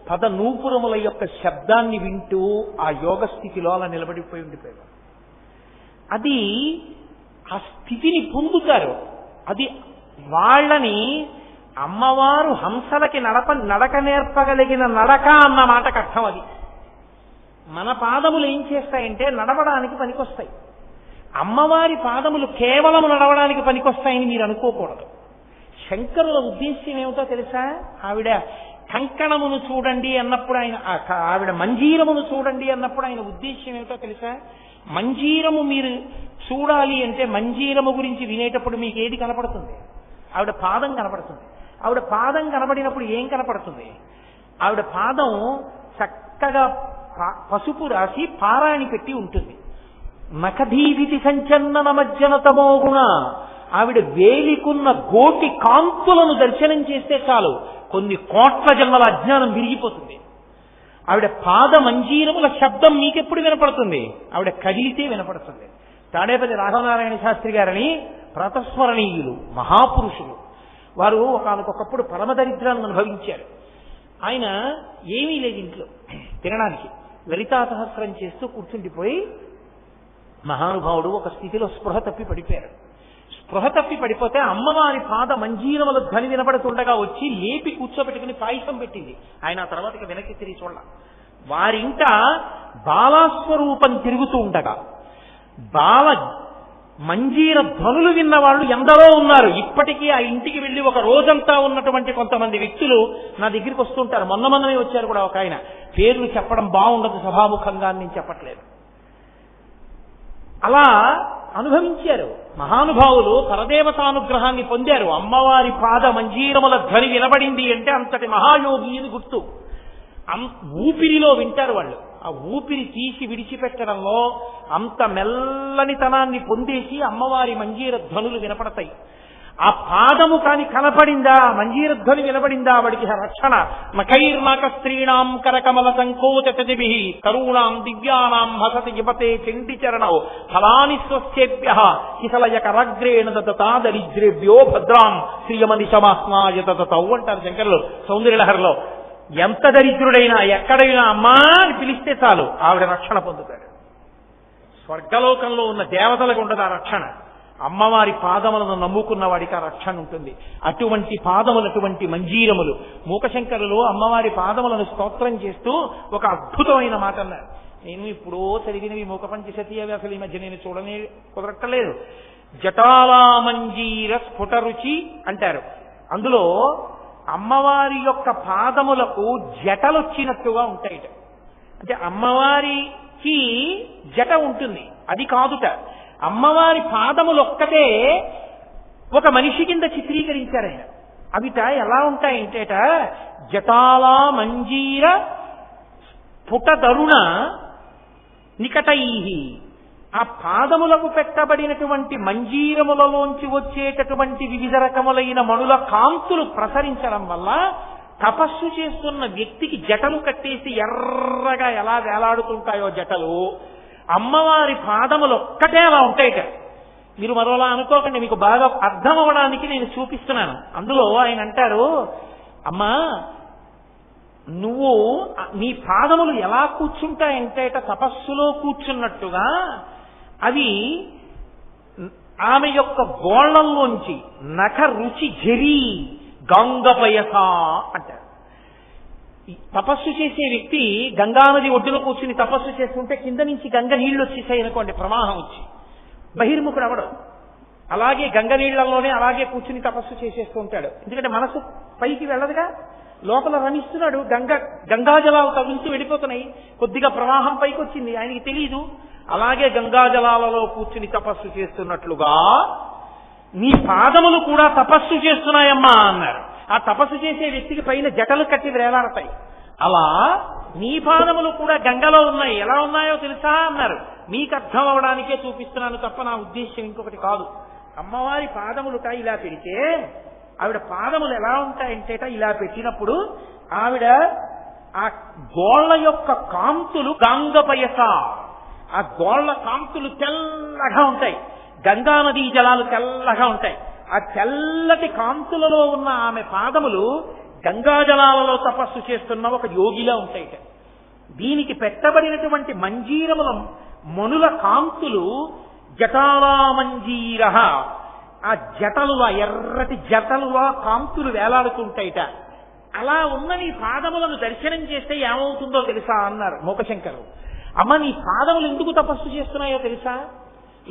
పద నూపురముల యొక్క శబ్దాన్ని వింటూ ఆ యోగ స్థితిలో అలా నిలబడిపోయి ఉండిపోయారు. అది ఆ స్థితిని పొందుతారు. అది వాళ్ళని అమ్మవారు హంసలకి నడక నేర్పగలిగిన నడక అన్న మాటకు అర్థం. అది మన పాదములు ఏం చేస్తాయంటే నడవడానికి పనికొస్తాయి. అమ్మవారి పాదములు కేవలం నడవడానికి పనికొస్తాయని మీరు అనుకోకూడదు. శంకరుల ఉద్దేశ్యం ఏమిటో తెలుసా? ఆవిడ కంకణమును చూడండి అన్నప్పుడు ఆవిడ మంజీరమును చూడండి అన్నప్పుడు ఆయన ఉద్దేశ్యం ఏమిటో తెలుసా? మంజీరము మీరు చూడాలి అంటే మంజీరము గురించి వినేటప్పుడు మీకు ఏది కనపడుతుంది? ఆవిడ పాదం కనపడుతుంది. ఆవిడ పాదం కనబడినప్పుడు ఏం కనపడుతుంది? ఆవిడ పాదం చక్కగా పసుపు రాసి పారాణి పెట్టి ఉంటుంది. నఖధీవితి సంచన్నన మజ్జనతమో గుణ. ఆవిడ వేలికున్న గోటి కాంతులను దర్శనం చేస్తే చాలు కొన్ని కోట్ల జన్మల అజ్ఞానం విరిగిపోతుంది. ఆవిడ పాద మంజీరముల శబ్దం మీకెప్పుడు వినపడుతుంది? ఆవిడ కదిలితే వినపడుతుంది. తాడేపల్లి రాఘవనారాయణ శాస్త్రి గారని ప్రాతస్మరణీయులు, మహాపురుషులు. వారు ఒకనకొకప్పుడు పరమదరిద్రాన్ని అనుభవించారు. ఆయన ఏమీ లేదు ఇంట్లో తినడానికి, లలితా సహస్రం చేస్తూ కూర్చుండిపోయి మహానుభావుడు ఒక స్థితిలో స్పృహ తప్పి పడిపోయారు. స్పృహ తప్పి పడిపోతే అమ్మవారి పాద మంజీరముల ధ్వని వినపడుతుండగా వచ్చి లేపి కూర్చోబెట్టుకుని పాయసం పెట్టింది. ఆయన ఆ తర్వాత వెనక్కి తిరిగి చూడాల. వారింట బాలాస్వరూపం తిరుగుతూ ఉండగా బాల మంజీర ధ్వనులు విన్న వాళ్ళు ఎందరో ఉన్నారు. ఇప్పటికీ ఆ ఇంటికి వెళ్లి ఒక రోజంతా ఉన్నటువంటి కొంతమంది వ్యక్తులు నా దగ్గరికి వస్తుంటారు. మొన్ననే వచ్చారు కూడా ఒక ఆయన. పేర్లు చెప్పడం బాగుండదు సభాముఖంగా, నేను చెప్పట్లేదు. అలా అనుభవించారు మహానుభావులు, పరదేవతానుగ్రహాన్ని పొందారు. అమ్మవారి పాద మంజీరముల ధ్వని వినబడింది అంటే అంతటి మహాయోగి అని గుర్తు. ఊపిరిలో వింటారు వాళ్ళు. ఆ ఊపిరి తీసి విడిచిపెట్టడంలో అంత మెల్లనితనాన్ని పొందేసి అమ్మవారి మంజీర ధ్వనులు వినపడతాయి. ఆ పాదము కాని కనపడిందా, మంజీర ధ్వని వినబడిందా, వాడికి రక్షణ. నఖైర్నాక స్త్రీణాం కరకమల సంకోచతిభి తరుణాం దివ్యానాం హసతి యువతే చెండి చరణౌ ఫలాని స్వస్యేభ్య కిసలయ కరగ్రేణ దతా దరిద్రేభ్యో భద్రాం శ్రియమనిశమాస్నాయ దతౌ అంటారు శంకరులు సౌందర్యలహరిలో. ఎంత దరిద్రుడైనా ఎక్కడైనా అమ్మా అని పిలిస్తే చాలు ఆవిడ రక్షణ పొందుతాడు. స్వర్గలోకంలో ఉన్న దేవతలకు ఉండదు ఆ రక్షణ. అమ్మవారి పాదములను నమ్ముకున్న వాడికి ఆ రక్షణ ఉంటుంది. అటువంటి పాదములు, అటువంటి మంజీరములు. మూకశంకరులు అమ్మవారి పాదములను స్తోత్రం చేస్తూ ఒక అద్భుతమైన మాట అన్నారు. నేను ఇప్పుడో చదివినవి మూక పంచశతి అవి అసలు ఈ మధ్య నేను చూడనే కుదరట్టలేదు. జటాలా మంజీర స్ఫుట రుచి అంటారు. అందులో అమ్మవారి యొక్క పాదములకు జటలొచ్చినట్టుగా ఉంటాయిట. అంటే అమ్మవారికి జట ఉంటుంది, అది కాదుట. అమ్మవారి పాదములు ఒక్కటే ఒక మనిషి కింద చిత్రీకరించారు ఆయన. అవిట ఎలా ఉంటాయంటేట జటాలా మంజీర స్ఫుటదరుణ నికటైహి. ఆ పాదములకు పెట్టబడినటువంటి మంజీరములలోంచి వచ్చేటటువంటి వివిధ రకములైన మణుల కాంతులు ప్రసరించడం వల్ల తపస్సు చేస్తున్న వ్యక్తికి జటలు కట్టేసి ఎర్రగా ఎలా వేలాడుతుంటాయో జటలు, అమ్మవారి పాదములు ఒక్కటే అలా ఉంటాయిట. మీరు మరోలా అనుకోకండి, మీకు బాగా అర్థం అవడానికి నేను చూపిస్తున్నాను. అందులో ఆయన అంటారు, అమ్మా నువ్వు నీ పాదములు ఎలా కూర్చుంటాయంటేట తపస్సులో కూర్చున్నట్టుగా అవి ఆమె యొక్క గోళ్లల్లోంచి నఖ రుచి జరి గంగపయస అంటారు. తపస్సు చేసే వ్యక్తి గంగానది ఒడ్డున కూర్చుని తపస్సు చేస్తుంటే కింద నుంచి గంగ నీళ్లు వచ్చేసాయి అనుకోండి, ప్రవాహం వచ్చి బహిర్ముఖుడు అవడం. అలాగే గంగ నీళ్లలోనే అలాగే కూర్చుని తపస్సు చేసేస్తూ ఉంటాడు. ఎందుకంటే మనసు పైకి వెళ్ళదుగా, లోపల రమిస్తున్నాడు. గంగాజలాలు తగులుతూ వెళ్ళిపోతున్నాయి. కొద్దిగా ప్రవాహం పైకి వచ్చింది, ఆయనకి తెలియదు. అలాగే గంగాజలాలలో కూర్చుని తపస్సు చేస్తున్నట్లుగా నీ పాదములు కూడా తపస్సు చేస్తున్నాయమ్మా అన్నారు. ఆ తపస్సు చేసే వ్యక్తికి పైన జటలు కట్టి వేలాడతాయి. అలా నీ పాదములు కూడా గంగలో ఉన్నాయి. ఎలా ఉన్నాయో తెలుసా అన్నారు. మీకు అర్థం అవడానికే చూపిస్తున్నాను తప్ప నా ఉద్దేశ్యం ఇంకొకటి కాదు. అమ్మవారి పాదములుట ఇలా పెడితే ఆవిడ పాదములు ఎలా ఉంటాయంటేట ఇలా పెట్టినప్పుడు ఆవిడ ఆ గోళ్ల యొక్క కాంతులు గంగపయస, ఆ గోళ్ల కాంతులు తెల్లగా ఉంటాయి. గంగానదీ జలాలు తెల్లగా ఉంటాయి. ఆ తెల్లటి కాంతులలో ఉన్న ఆమె పాదములు గంగాజలాలలో తపస్సు చేస్తున్న ఒక యోగిలా ఉంటాయిట. దీనికి పెట్టబడినటువంటి మంజీరముల మనుల కాంతులు జటాలా మంజీర, ఆ జటలుగా ఎర్రటి జటలుగా కాంతులు వేలాడుతుంటాయిట. అలా ఉన్న నీ పాదములను దర్శనం చేస్తే ఏమవుతుందో తెలుసా అన్నారు మూకశంకరు. అమ్మ నీ పాదములు ఎందుకు తపస్సు చేస్తున్నాయో తెలుసా?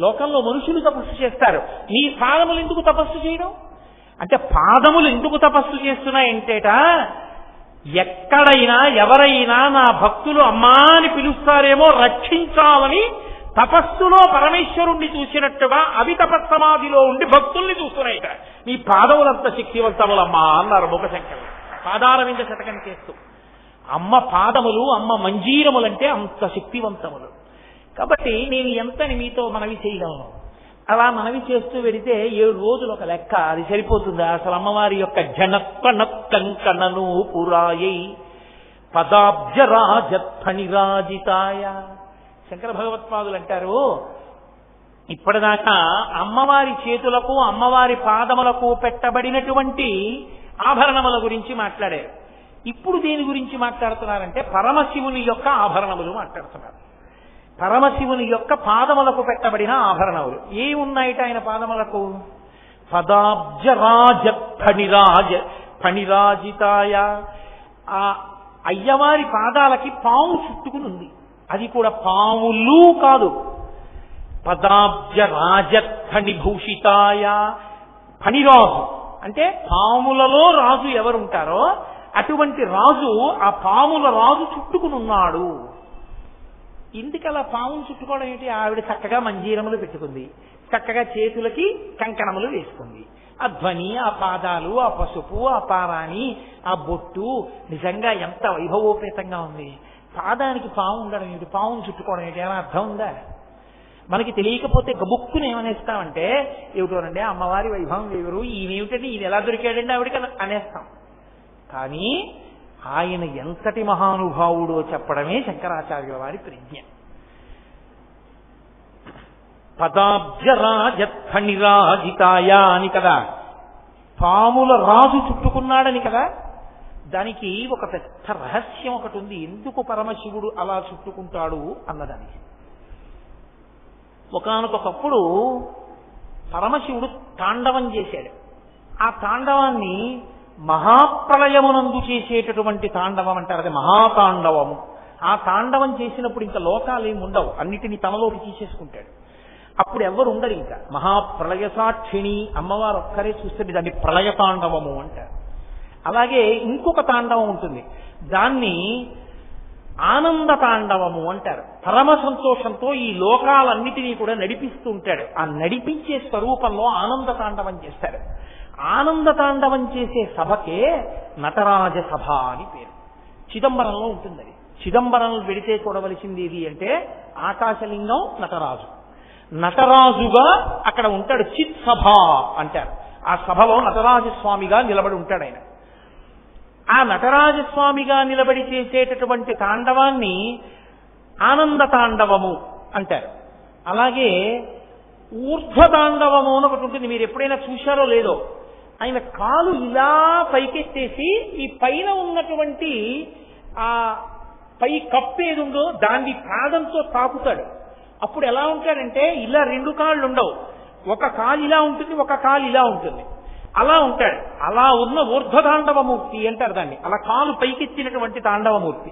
లోకంలో మనుషులు తపస్సు చేస్తారు, నీ పాదములు ఎందుకు తపస్సు చేయడం? అంటే పాదములు ఎందుకు తపస్సు చేస్తున్నాయంటేట, ఎక్కడైనా ఎవరైనా నా భక్తులు అమ్మా అని పిలుస్తారేమో రక్షించాలని తపస్సులో పరమేశ్వరుణ్ణి చూసినట్టుగా అవి తపస్సమాధిలో ఉండి భక్తుల్ని చూస్తున్నాయిట. నీ పాదములంత శక్తివంతములమ్మా అన్నారు ముఖశంకరులు పాదాల మీద శతకం చేస్తూ. అమ్మ పాదములు, అమ్మ మంజీరములంటే అంత శక్తివంతములు. కాబట్టి నేను ఎంతని మీతో మనవి చేయగలను. అలా మనవి చేస్తూ వెడితే 7 రోజులు ఒక లెక్క, అది సరిపోతుందా? అసలు అమ్మవారి యొక్క జనత్వనత్కంకణను పురాయై పదాబ్జరాజత్ఫణిరాజితాయ. శంకర భగవత్పాదులు అంటారు, ఇప్పటిదాకా అమ్మవారి చేతులకు అమ్మవారి పాదములకు పెట్టబడినటువంటి ఆభరణముల గురించి మాట్లాడారు. ఇప్పుడు దేని గురించి మాట్లాడుతున్నారంటే పరమశివుని యొక్క ఆభరణములు మాట్లాడుతున్నారు. పరమశివుని యొక్క పాదములకు పెట్టబడిన ఆభరణములు ఏమున్నాయిట ఆయన పాదములకు? పదాబ్జరాజత్ఫణిరాజితాయ. ఆ అయ్యవారి పాదాలకి పాము చుట్టుకుని ఉంది. అది కూడా పాములు కాదు, పదాబ్జరాజత్ఫణిభూషితాయ. ఫణిరాజు అంటే పాములలో రాజు ఎవరుంటారో అటువంటి రాజు, ఆ పాముల రాజు చుట్టుకునున్నాడు. ఇందుకలా పాములు చుట్టుకోవడం ఏంటి? ఆవిడ చక్కగా మంజీరములు పెట్టుకుంది, చక్కగా చేతులకి కంకణములు వేసుకుంది. ఆ ధ్వని, ఆ పాదాలు, ఆ పసుపు, ఆ పారాణి, ఆ బొట్టు నిజంగా ఎంత వైభవోపేతంగా ఉంది. పాదానికి పాము ఉండడం ఏంటి? పామును చుట్టుకోవడం ఏంటి? ఏమైనా అర్థం ఉందా? మనకి తెలియకపోతే గబుక్కుని ఏమనేస్తామంటే, ఏమిటోనండి అమ్మవారి వైభవం వేరు, ఈయనేమిటండి ఈయన ఎలా దొరికాడండి ఆవిడికి అనేస్తాం. కానీ ఆయన ఎంతటి మహానుభావుడో చెప్పడమే శంకరాచార్యుల వారి ప్రజ్ఞ. పదాబ్జరాజత్ఫణిరాజితాయ అని కదా, పాముల రాజు చుట్టుకున్నాడని కదా. దానికి ఒక పెద్ద రహస్యం ఒకటి ఉంది, ఎందుకు పరమశివుడు అలా చుట్టుకుంటాడు అన్నదానికి. ఒకానొకప్పుడు పరమశివుడు తాండవం చేశాడు. ఆ తాండవాన్ని మహాప్రళయమునందు చేసేటటువంటి తాండవం అంటారు, అది మహాతాండవము. ఆ తాండవం చేసినప్పుడు ఇంకా లోకాలేమి ఉండవు, అన్నిటినీ తనలోకి తీసేసుకుంటాడు. అప్పుడు ఎవరు ఉండరు, ఇంకా మహాప్రళయ సాక్షిణి అమ్మవారు ఒక్కరే చూస్తే దాన్ని ప్రళయ తాండవము అంటారు. అలాగే ఇంకొక తాండవం ఉంటుంది, దాన్ని ఆనంద తాండవము అంటారు. పరమ సంతోషంతో ఈ లోకాలన్నిటినీ కూడా నడిపిస్తూ ఉంటాడు. ఆ నడిపించే స్వరూపంలో ఆనంద తాండవం చేస్తాడు. ఆనంద తాండవం చేసే సభకే నటరాజ సభ అని పేరు. చిదంబరంలో ఉంటుంది. అది చిదంబరంలో వెడితే చూడవలసింది ఏది అంటే ఆకాశలింగం నటరాజు. నటరాజుగా అక్కడ ఉంటాడు, చిత్ సభ అంటారు. ఆ సభలో నటరాజస్వామిగా నిలబడి ఉంటాడు ఆయన. ఆ నటరాజస్వామిగా నిలబడి చేసేటటువంటి తాండవాన్ని ఆనంద తాండవము అంటారు. అలాగే ఊర్ధ్వ తాండవము అని ఒకటి ఉంటుంది, మీరు ఎప్పుడైనా చూశారో లేదో. ఆయన కాలు ఇలా పైకెత్తేసి ఈ పైన ఉన్నటువంటి ఆ పై కప్పు ఏది ఉందో దాన్ని పాదంతో తాకుతాడు. అప్పుడు ఎలా ఉంటాడంటే ఇలా 2 కాళ్ళు ఉండవు, ఒక కాలు ఇలా ఉంటుంది, ఒక కాలు ఇలా ఉంటుంది, అలా ఉంటాడు. అలా ఉన్న ఊర్ధ్వ తాండవమూర్తి అంటారు దాన్ని. అలా కాలు పైకెత్తినటువంటి తాండవమూర్తి.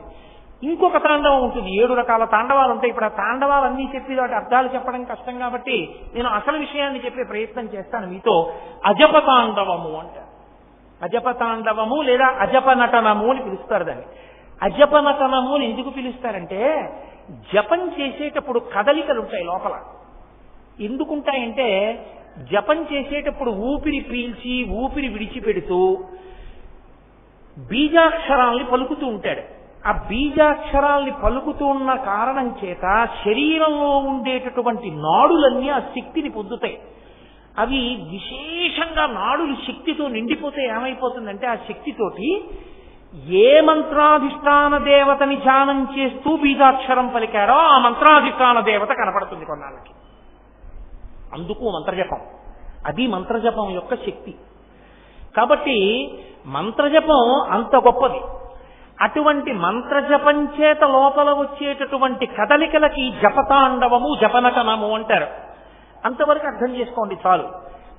ఇంకొక తాండవం ఉంటుంది, 7 రకాల తాండవాలు ఉంటాయి. ఇప్పుడు ఆ తాండవాలన్నీ చెప్పి వాటి అర్థాలు చెప్పడం కష్టం కాబట్టి నేను అసలు విషయాన్ని చెప్పే ప్రయత్నం చేస్తాను మీతో. అజప తాండవము అంటారు. అజప తాండవము లేదా అజప నటనము అని పిలుస్తారు దాన్ని. అజప నటనము అని ఎందుకు పిలుస్తారంటే, జపం చేసేటప్పుడు కదలికలు ఉంటాయి లోపల. ఎందుకుంటాయంటే, జపం చేసేటప్పుడు ఊపిరి పీల్చి ఊపిరి విడిచిపెడుతూ బీజాక్షరాల్ని పలుకుతూ ఉంటాడు. ఆ బీజాక్షరాల్ని పలుకుతూ ఉన్న కారణం చేత శరీరంలో ఉండేటటువంటి నాడులన్నీ ఆ శక్తిని పొందుతాయి. అవి విశేషంగా నాడులు శక్తితో నిండిపోతే ఏమైపోతుందంటే, ఆ శక్తితోటి ఏ మంత్రాధిష్టాన దేవతని ధ్యానం చేస్తూ బీజాక్షరం పలికాడో ఆ మంత్రాధిష్టాన దేవత కనపడుతుంది కొన్నాళ్ళకి. అందుకు మంత్రజపం, అది మంత్రజపం యొక్క శక్తి. కాబట్టి మంత్రజపం అంత గొప్పది. అటువంటి మంత్రజపం చేత లోపల వచ్చేటటువంటి కదలికలకి జపతాండవము జపనటనము అంటారు. అంతవరకు అర్థం చేసుకోండి చాలు.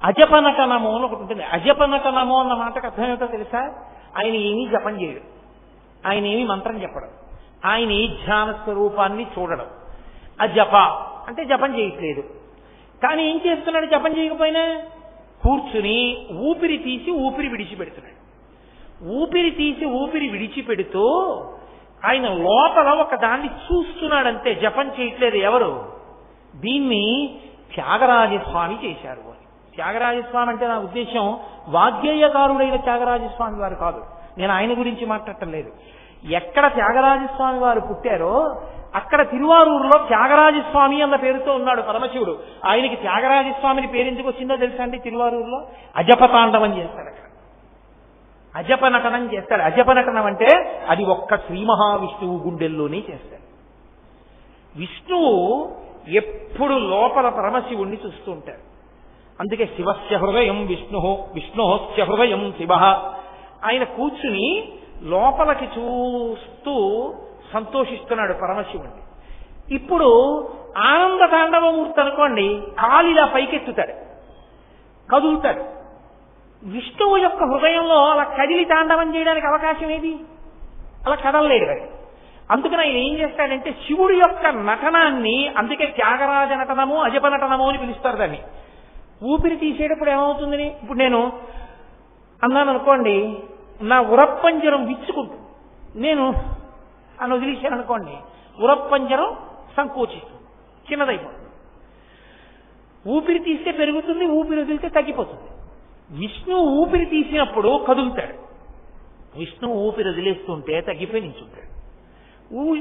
అజపనటనము అని ఒకటి ఉంటుంది. అజపనటనము అన్న మాటకు అర్థం ఏమిటో తెలుసా? ఆయన ఏమీ జపం చేయడు, ఆయన ఏమీ మంత్రం చెప్పడం, ఆయన ఈ ధ్యాన స్వరూపాన్ని చూడడం. అజప అంటే జపం చేయట్లేదు. కానీ ఏం చేస్తున్నాడు? జపం చేయకపోయినా కూర్చుని ఊపిరి తీసి ఊపిరి విడిచిపెడుతున్నాడు. ఊపిరి తీసి ఊపిరి విడిచిపెడుతూ ఆయన లోపల ఒక దాన్ని చూస్తున్నాడంతే, జపం చేయట్లేదు. ఎవరు? దీన్ని త్యాగరాజస్వామి చేశారు అని. త్యాగరాజస్వామి అంటే నా ఉద్దేశం వాగ్గేయకారుడైన త్యాగరాజస్వామి వారు కాదు, నేను ఆయన గురించి మాట్లాడటం లేదు. ఎక్కడ త్యాగరాజస్వామి వారు పుట్టారో అక్కడ తిరువారూరులో త్యాగరాజస్వామి అన్న పేరుతో ఉన్నాడు పరమశివుడు. ఆయనకి త్యాగరాజస్వామిని పేరు ఎందుకు వచ్చిందో తెలుసా అండి? తిరువారూరులో అజపతాండవం చేస్తాడు. అక్కడ అజపనటనం చేస్తాడు. అజపనటనం అంటే అది ఒక్క శ్రీ మహావిష్ణువు గుండెల్లోనే చేస్తాడు. విష్ణువు ఎప్పుడు లోపల పరమశివుణ్ణి చూస్తూ ఉంటాడు. అందుకే శివస్య హృదయం విష్ణు, విష్ణోస్య హృదయం శివ. ఆయన కూర్చుని లోపలికి చూస్తూ సంతోషిస్తున్నాడు పరమశివుణ్ణి. ఇప్పుడు ఆనంద తాండవమూర్తి అనుకోండి, కాలిలా పైకెత్తుతాడు, కదులుతాడు. విష్ణువు యొక్క హృదయంలో అలా కదిలి తాండవం చేయడానికి అవకాశం ఏది? అలా కదలలేడు అది. అందుకని ఆయన ఏం చేస్తాడంటే శివుడి యొక్క నటనాన్ని, అందుకే త్యాగరాజ నటనము అజప నటనము అని పిలుస్తారు దాన్ని. ఊపిరి తీసేటప్పుడు ఏమవుతుందని, ఇప్పుడు నేను అన్నాను అనుకోండి, నా ఉరప్పంజరం విచ్చుకుంటుంది, నేను అని వదిలేశాను అనుకోండి, ఉరప్పంజరం సంకోచిస్తుంది, చిన్నదైపోతుంది. ఊపిరి తీస్తే పెరుగుతుంది, ఊపిరి వదిలితే తగ్గిపోతుంది. విష్ణువు ఊపిరి తీసినప్పుడు కదులుతాడు, విష్ణువు ఊపిరి వదిలేస్తుంటే తగ్గిపోయి నిల్చుంటాడు.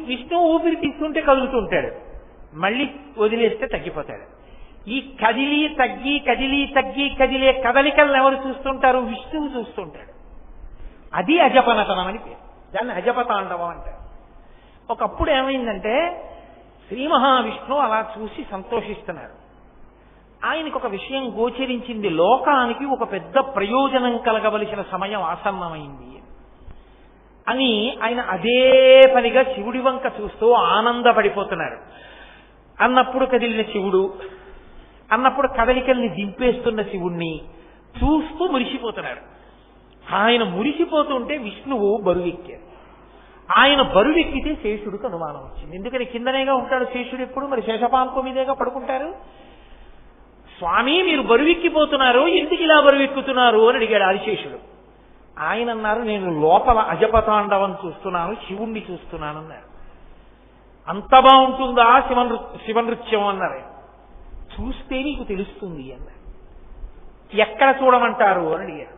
విష్ణువు ఊపిరి తీస్తుంటే కదులుతుంటాడు, మళ్ళీ వదిలేస్తే తగ్గిపోతాడు. ఈ కదిలి తగ్గి కదిలి తగ్గి కదిలే కదలికలను ఎవరు చూస్తుంటారు? విష్ణువు చూస్తుంటాడు. అది అజపనటనం అని పేరు, దాన్ని అజపతాండవం అంటారు. ఒకప్పుడు ఏమైందంటే శ్రీ మహావిష్ణువు అలా చూసి సంతోషిస్తున్నారు. ఆయనకు ఒక విషయం గోచరించింది, లోకానికి ఒక పెద్ద ప్రయోజనం కలగవలసిన సమయం ఆసన్నమైంది అని ఆయన అదే పనిగా శివుడి వంక చూస్తూ ఆనందపడిపోతున్నారు. అన్నప్పుడు కదిలిన శివుడు, అన్నప్పుడు కదలికల్ని దింపేస్తున్న శివుణ్ణి చూస్తూ మురిసిపోతున్నారు. ఆయన మురిసిపోతుంటే విష్ణువు బరువెక్కారు. ఆయన బరువెక్కితే శేషుడికి అనుమానం వచ్చింది. ఎందుకని కిందనేగా ఉంటాడు శేషుడు ఎప్పుడు, మరి శేషపాంప మీదేగా పడుకుంటారు. స్వామి మీరు బరువెక్కిపోతున్నారు, ఎందుకు ఇలా బరువెక్కుతున్నారు అని అడిగాడు ఆదిశేషుడు. ఆయన అన్నారు, నేను లోపల అజపతాండవం చూస్తున్నాను, శివుణ్ణి చూస్తున్నాను అన్నారు. అంత బాగుంటుందా శివనృత్యం అన్నారు. చూస్తే నీకు తెలుస్తుంది అన్నారు. ఎక్కడ చూడమంటారు అని అడిగారు.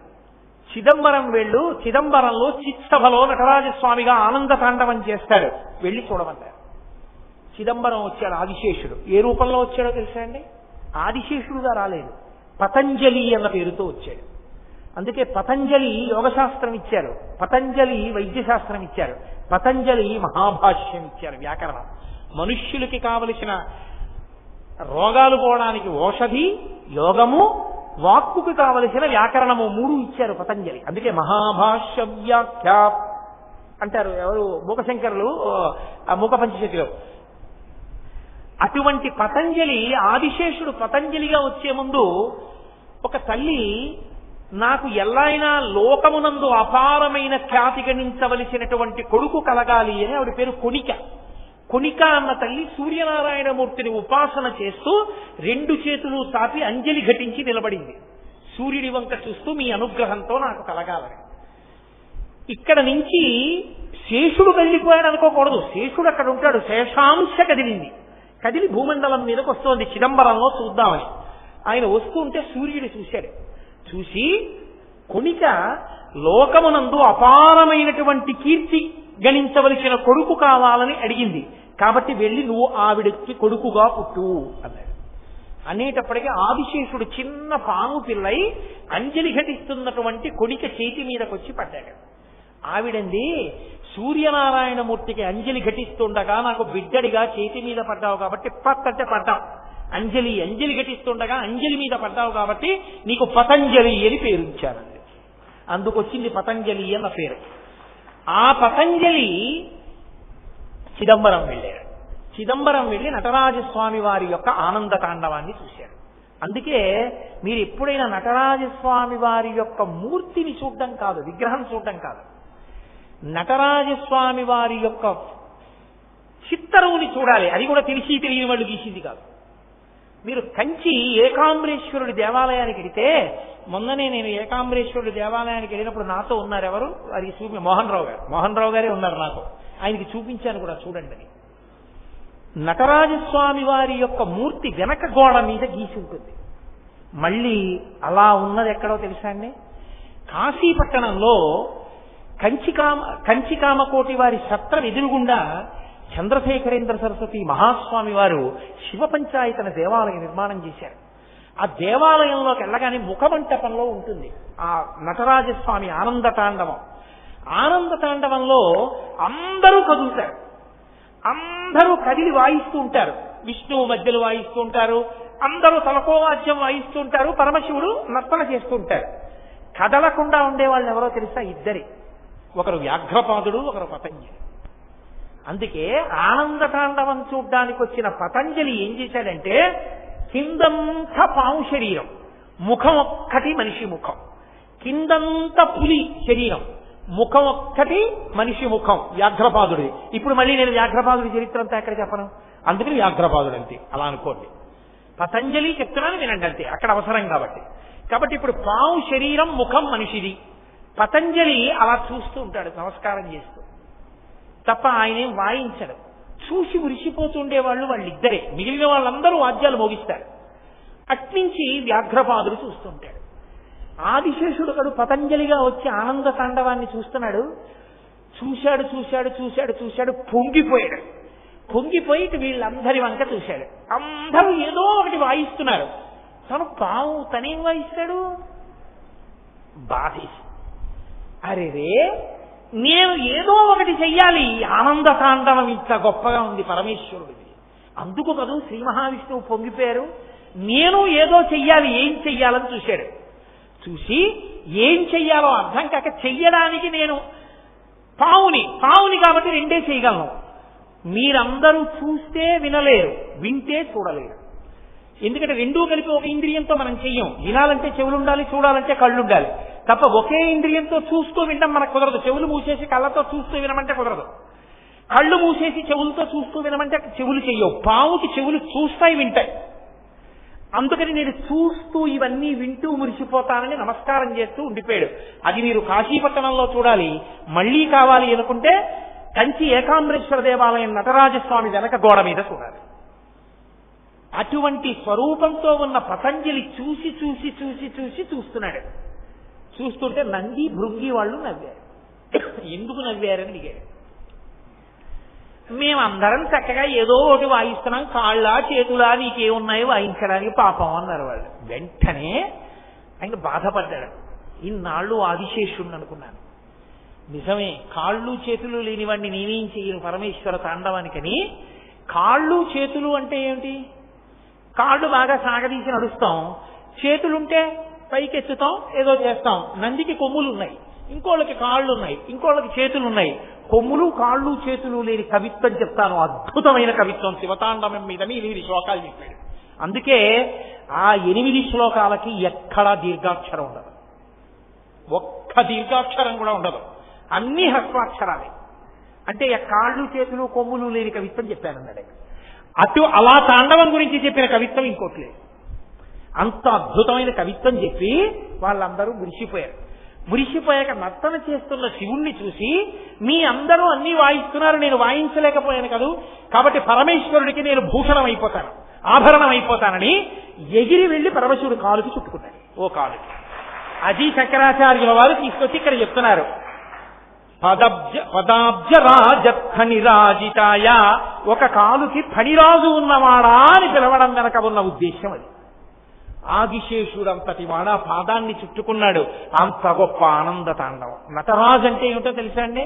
చిదంబరం వెళ్ళు, చిదంబరంలో చిత్సభలో నటరాజస్వామిగా ఆనంద తాండవం చేస్తాడు, వెళ్ళి చూడమంటారు. చిదంబరం వచ్చాడు ఆదిశేషుడు. ఏ రూపంలో వచ్చాడో తెలుసా అండి? ఆదిశేషుడుగా రాలేదు, పతంజలి అన్న పేరుతో వచ్చాడు. అందుకే పతంజలి యోగశాస్త్రం ఇచ్చారు, పతంజలి వైద్యశాస్త్రం ఇచ్చారు, పతంజలి మహాభాష్యం ఇచ్చారు, వ్యాకరణం. మనుష్యులకి కావలసిన రోగాలు పోవడానికి ఔషధి, యోగము, వాక్కుకి కావలసిన వ్యాకరణము, మూడు ఇచ్చారు పతంజలి. అందుకే మహాభాష్య వ్యాఖ్య అంటారు ఎవరు? మూకశంకరులు మూక పంచశతిలో. అటువంటి పతంజలి, ఆదిశేషుడు పతంజలిగా వచ్చే ముందు ఒక తల్లి, నాకు ఎల్లైనా లోకమునందు అపారమైన ఖ్యాతి గణించవలసినటువంటి కొడుకు కలగాలి అని ఆవిడ పేరు కొనిక. కొనిక అన్న తల్లి సూర్యనారాయణమూర్తిని ఉపాసన చేస్తూ 2 చేతులు చాపి అంజలి ఘటించి నిలబడింది, సూర్యుడి వంక చూస్తూ మీ అనుగ్రహంతో నాకు కలగాలని. ఇక్కడ నుంచి శేషుడు కదిలిపోయాడు అనుకోకూడదు, శేషుడు అక్కడ ఉంటాడు. శేషాంశ కదిలింది, కదిలి భూమండలం మీదకి వస్తోంది, చిదంబరంలో చూద్దామని. ఆయన వస్తుంటే సూర్యుడు చూశాడు. చూసి కొనిక లోకమునందు అపారమైనటువంటి కీర్తి గణించవలసిన కొడుకు కావాలని అడిగింది. కాబట్టి వెళ్ళి నువ్వు ఆవిడకి కొడుకుగా పుట్టు అన్నాడు. అనేటప్పటికీ ఆదిశేషుడు చిన్న పాము పిల్లై అంజలి ఘటిస్తున్నటువంటి కొనిక చేతి మీదకొచ్చి పడ్డాడు. ఆవిడంది, సూర్యనారాయణమూర్తికి అంజలి ఘటిస్తుండగా నాకు బిడ్డడిగా చేతి మీద పడ్డావు కాబట్టి పత్తంటే పడ్డావు, అంజలి ఘటిస్తుండగా అంజలి మీద పడ్డావు కాబట్టి నీకు పతంజలి అని పేరుంచారండి. అందుకొచ్చింది పతంజలి అన్న పేరు. ఆ పతంజలి చిదంబరం వెళ్ళాడు. చిదంబరం వెళ్ళి నటరాజస్వామి వారి యొక్క ఆనంద తాండవాన్ని చూశాడు. అందుకే మీరు ఎప్పుడైనా నటరాజస్వామి వారి యొక్క మూర్తిని చూడడం కాదు, విగ్రహం చూడడం కాదు, నటరాజస్వామి వారి యొక్క చిత్తరువుని చూడాలి. అది కూడా తెలియని వాళ్ళు గీసింది కాదు. మీరు కంచి ఏకాంబరేశ్వరుడి దేవాలయానికి వెడితే, మొన్ననే నేను ఏకాంబరేశ్వరుడి దేవాలయానికి వెళ్ళినప్పుడు నాతో ఉన్నారు ఎవరు, అది చూపి మోహన్ రావు గారే ఉన్నారు నాతో, ఆయనకి చూపించాను కూడా చూడండి అని. నటరాజస్వామి వారి యొక్క మూర్తి వెనక గోడ మీద గీసి ఉంటుంది. మళ్ళీ అలా ఉన్నది ఎక్కడో తెలుసా అండి, కాశీపట్టణంలో కంచికామకోటి వారి సత్రం ఎదురుగుండా చంద్రశేఖరేంద్ర సరస్వతి మహాస్వామి వారు శివ పంచాయతన దేవాలయం నిర్మాణం చేశారు. ఆ దేవాలయంలోకి వెళ్ళగానే ముఖమంటపంలో ఉంటుంది ఆ నటరాజస్వామి ఆనంద తాండవంలో అందరూ కదులుతారు, అందరూ కదిలి వాయిస్తూ ఉంటారు. విష్ణువు మధ్యలో వాయిస్తూ ఉంటారు, అందరూ తలకోవాద్యం వాయిస్తూ ఉంటారు, పరమశివుడు నర్తన చేస్తూ ఉంటారు. కదలకుండా ఉండేవాళ్ళు ఎవరో తెలుసా, ఇద్దరి, ఒకరు వ్యాఘ్రపాదుడు, ఒకరు పతంజలి. అందుకే ఆనంద తాండవం చూడ్డానికి వచ్చిన పతంజలి ఏం చేశాడంటే, కిందంతా పాము శరీరం, ముఖం ఒక్కటి మనిషి ముఖం, కిందంతా పులి శరీరం, ముఖం ఒక్కటి మనిషి ముఖం వ్యాఘ్రపాదుడి. ఇప్పుడు మళ్ళీ నేను వ్యాఘ్రపాదుడి చరిత్ర అంతా ఎక్కడ చెప్పను, అందుకని వ్యాఘ్రపాదుడు అంతే అలా అనుకోండి. పతంజలి చెప్తున్నాను వినండి అంతే, అక్కడ అవసరం కాబట్టి. ఇప్పుడు పాము శరీరం, ముఖం మనిషిది. పతంజలి అలా చూస్తూ ఉంటాడు నమస్కారం చేస్తూ, తప్ప ఆయనేం వాయించడు. చూసి మురిసిపోతుండేవాళ్ళు వాళ్ళిద్దరే, మిగిలిన వాళ్ళందరూ వాద్యాలు మోగిస్తారు. అట్నుంచి వ్యాఘ్రపాదుడు చూస్తుంటాడు. ఆదిశేషుడు కడు పతంజలిగా వచ్చి ఆనంద తాండవాన్ని చూస్తున్నాడు. చూశాడు, పొంగిపోయి వీళ్ళందరి వంక చూశాడు. అందరూ ఏదో ఒకటి వాయిస్తున్నారు, తనేం వాయిస్తాడు, బాధేసి, అరేరే నేను ఏదో ఒకటి చెయ్యాలి, ఆనంద తాండవం ఇంత గొప్పగా ఉంది పరమేశ్వరుడిది, అందుకు కదూ శ్రీ మహావిష్ణువు పొంగిపోయారు, నేను ఏదో చెయ్యాలి, ఏం చెయ్యాలని చూశాడు. చూసి ఏం చెయ్యాలో అర్థం కాక, చెయ్యడానికి నేను పావుని కాబట్టి రెండే చేయగలను. మీరందరూ చూస్తే వినలేరు, వింటే చూడలేరు. ఎందుకంటే రెండూ కలిపి ఒక ఇంద్రియంతో మనం చెయ్యం. వినాలంటే చెవులు ఉండాలి, చూడాలంటే కళ్ళు ఉండాలి. తప్ప ఒకే ఇంద్రియంతో చూస్తూ వినడం మనకు కుదరదు. చెవులు మూసేసి కళ్ళతో చూస్తూ వినమంటే కుదరదు, కళ్ళు మూసేసి చెవులతో చూస్తూ వినమంటే చెవులు చెయ్యవు. పావుకి చెవులు చూస్తాయి, వింటాయి. అందుకని నేను చూస్తూ ఇవన్నీ వింటూ మురిసిపోతానని నమస్కారం చేస్తూ ఉండిపోయాడు. అది మీరు కాశీపట్టణంలో చూడాలి. మళ్లీ కావాలి అనుకుంటే కంచి ఏకాంబరేశ్వర దేవాలయం నటరాజస్వామి వెనక గోడ మీద చూడాలి. అటువంటి స్వరూపంతో ఉన్న పతంజలి చూస్తున్నాడు. చూస్తుంటే నంది భృంగి వాళ్ళు నవ్వారు. ఎందుకు నవ్వారని అడిగారు. మేమందరం చక్కగా ఏదో ఒకటి వాయిస్తున్నాం, కాళ్ళ చేతులా నీకేమున్నాయో వాయించడానికి పాపం అన్నారు వాళ్ళు. వెంటనే ఆయన బాధపడ్డాడు. ఇన్నాళ్ళు ఆదిశేషుణ్ణి అనుకున్నాను, నిజమే కాళ్ళు చేతులు లేనివాడిని నేనేం చెయ్యను పరమేశ్వర తాండవానికని. కాళ్ళు చేతులు అంటే ఏమిటి, కాళ్ళు బాగా సాగదీసి నడుస్తాం, చేతులుంటే పైకెత్తుతాం, ఏదో చేస్తాం. నందికి కొమ్ములు ఉన్నాయి, ఇంకోళ్ళకి కాళ్ళు ఉన్నాయి, ఇంకోళ్ళకి చేతులు ఉన్నాయి. కొమ్ములు కాళ్ళు చేతులు లేని కవిత్వం చెప్తాను, అద్భుతమైన కవిత్వం. శివతాండవం మీద 8 శ్లోకాలు చెప్పాడు. అందుకే ఆ 8 శ్లోకాలకి ఎక్కడా దీర్ఘాక్షరం ఉండదు, ఒక్క దీర్ఘాక్షరం కూడా ఉండదు, అన్ని హ్రస్వాక్షరాలే. అంటే కాళ్ళు చేతులు కొమ్ములు లేని కవిత్వం చెప్పానన్నాడు. అలా తాండవం గురించి చెప్పిన కవిత్వం ఇంకోటి లేదు. అంత అద్భుతమైన కవిత్వం చెప్పి వాళ్ళందరూ మురిసిపోయాక నర్తన చేస్తున్న శివుణ్ణి చూసి, మీ అందరూ అన్ని వాయిస్తున్నారు, నేను వాయించలేకపోయాను కదూ, కాబట్టి పరమేశ్వరుడికి నేను భూషణం అయిపోతాను, ఆభరణం అయిపోతానని ఎగిరి వెళ్లి పరమశివుడు కాలుకి చుట్టుకున్నాడు. ఓ కాలుకి. అది శంకరాచార్యుల వారు తీసుకొచ్చి ఇక్కడ చెప్తున్నారు. పదాబ్జ రాజనిరాజితాయ, ఒక కాలుకి ఫణిరాజు ఉన్నవాడా అని పిలవడం వెనక ఉన్న ఉద్దేశం అది. ఆదిశేషుడంతటి వాడా పాదాన్ని చుట్టుకున్నాడు. అంత గొప్ప ఆనంద తాండవం. నటరాజు అంటే ఏమిటో తెలుసా అండి?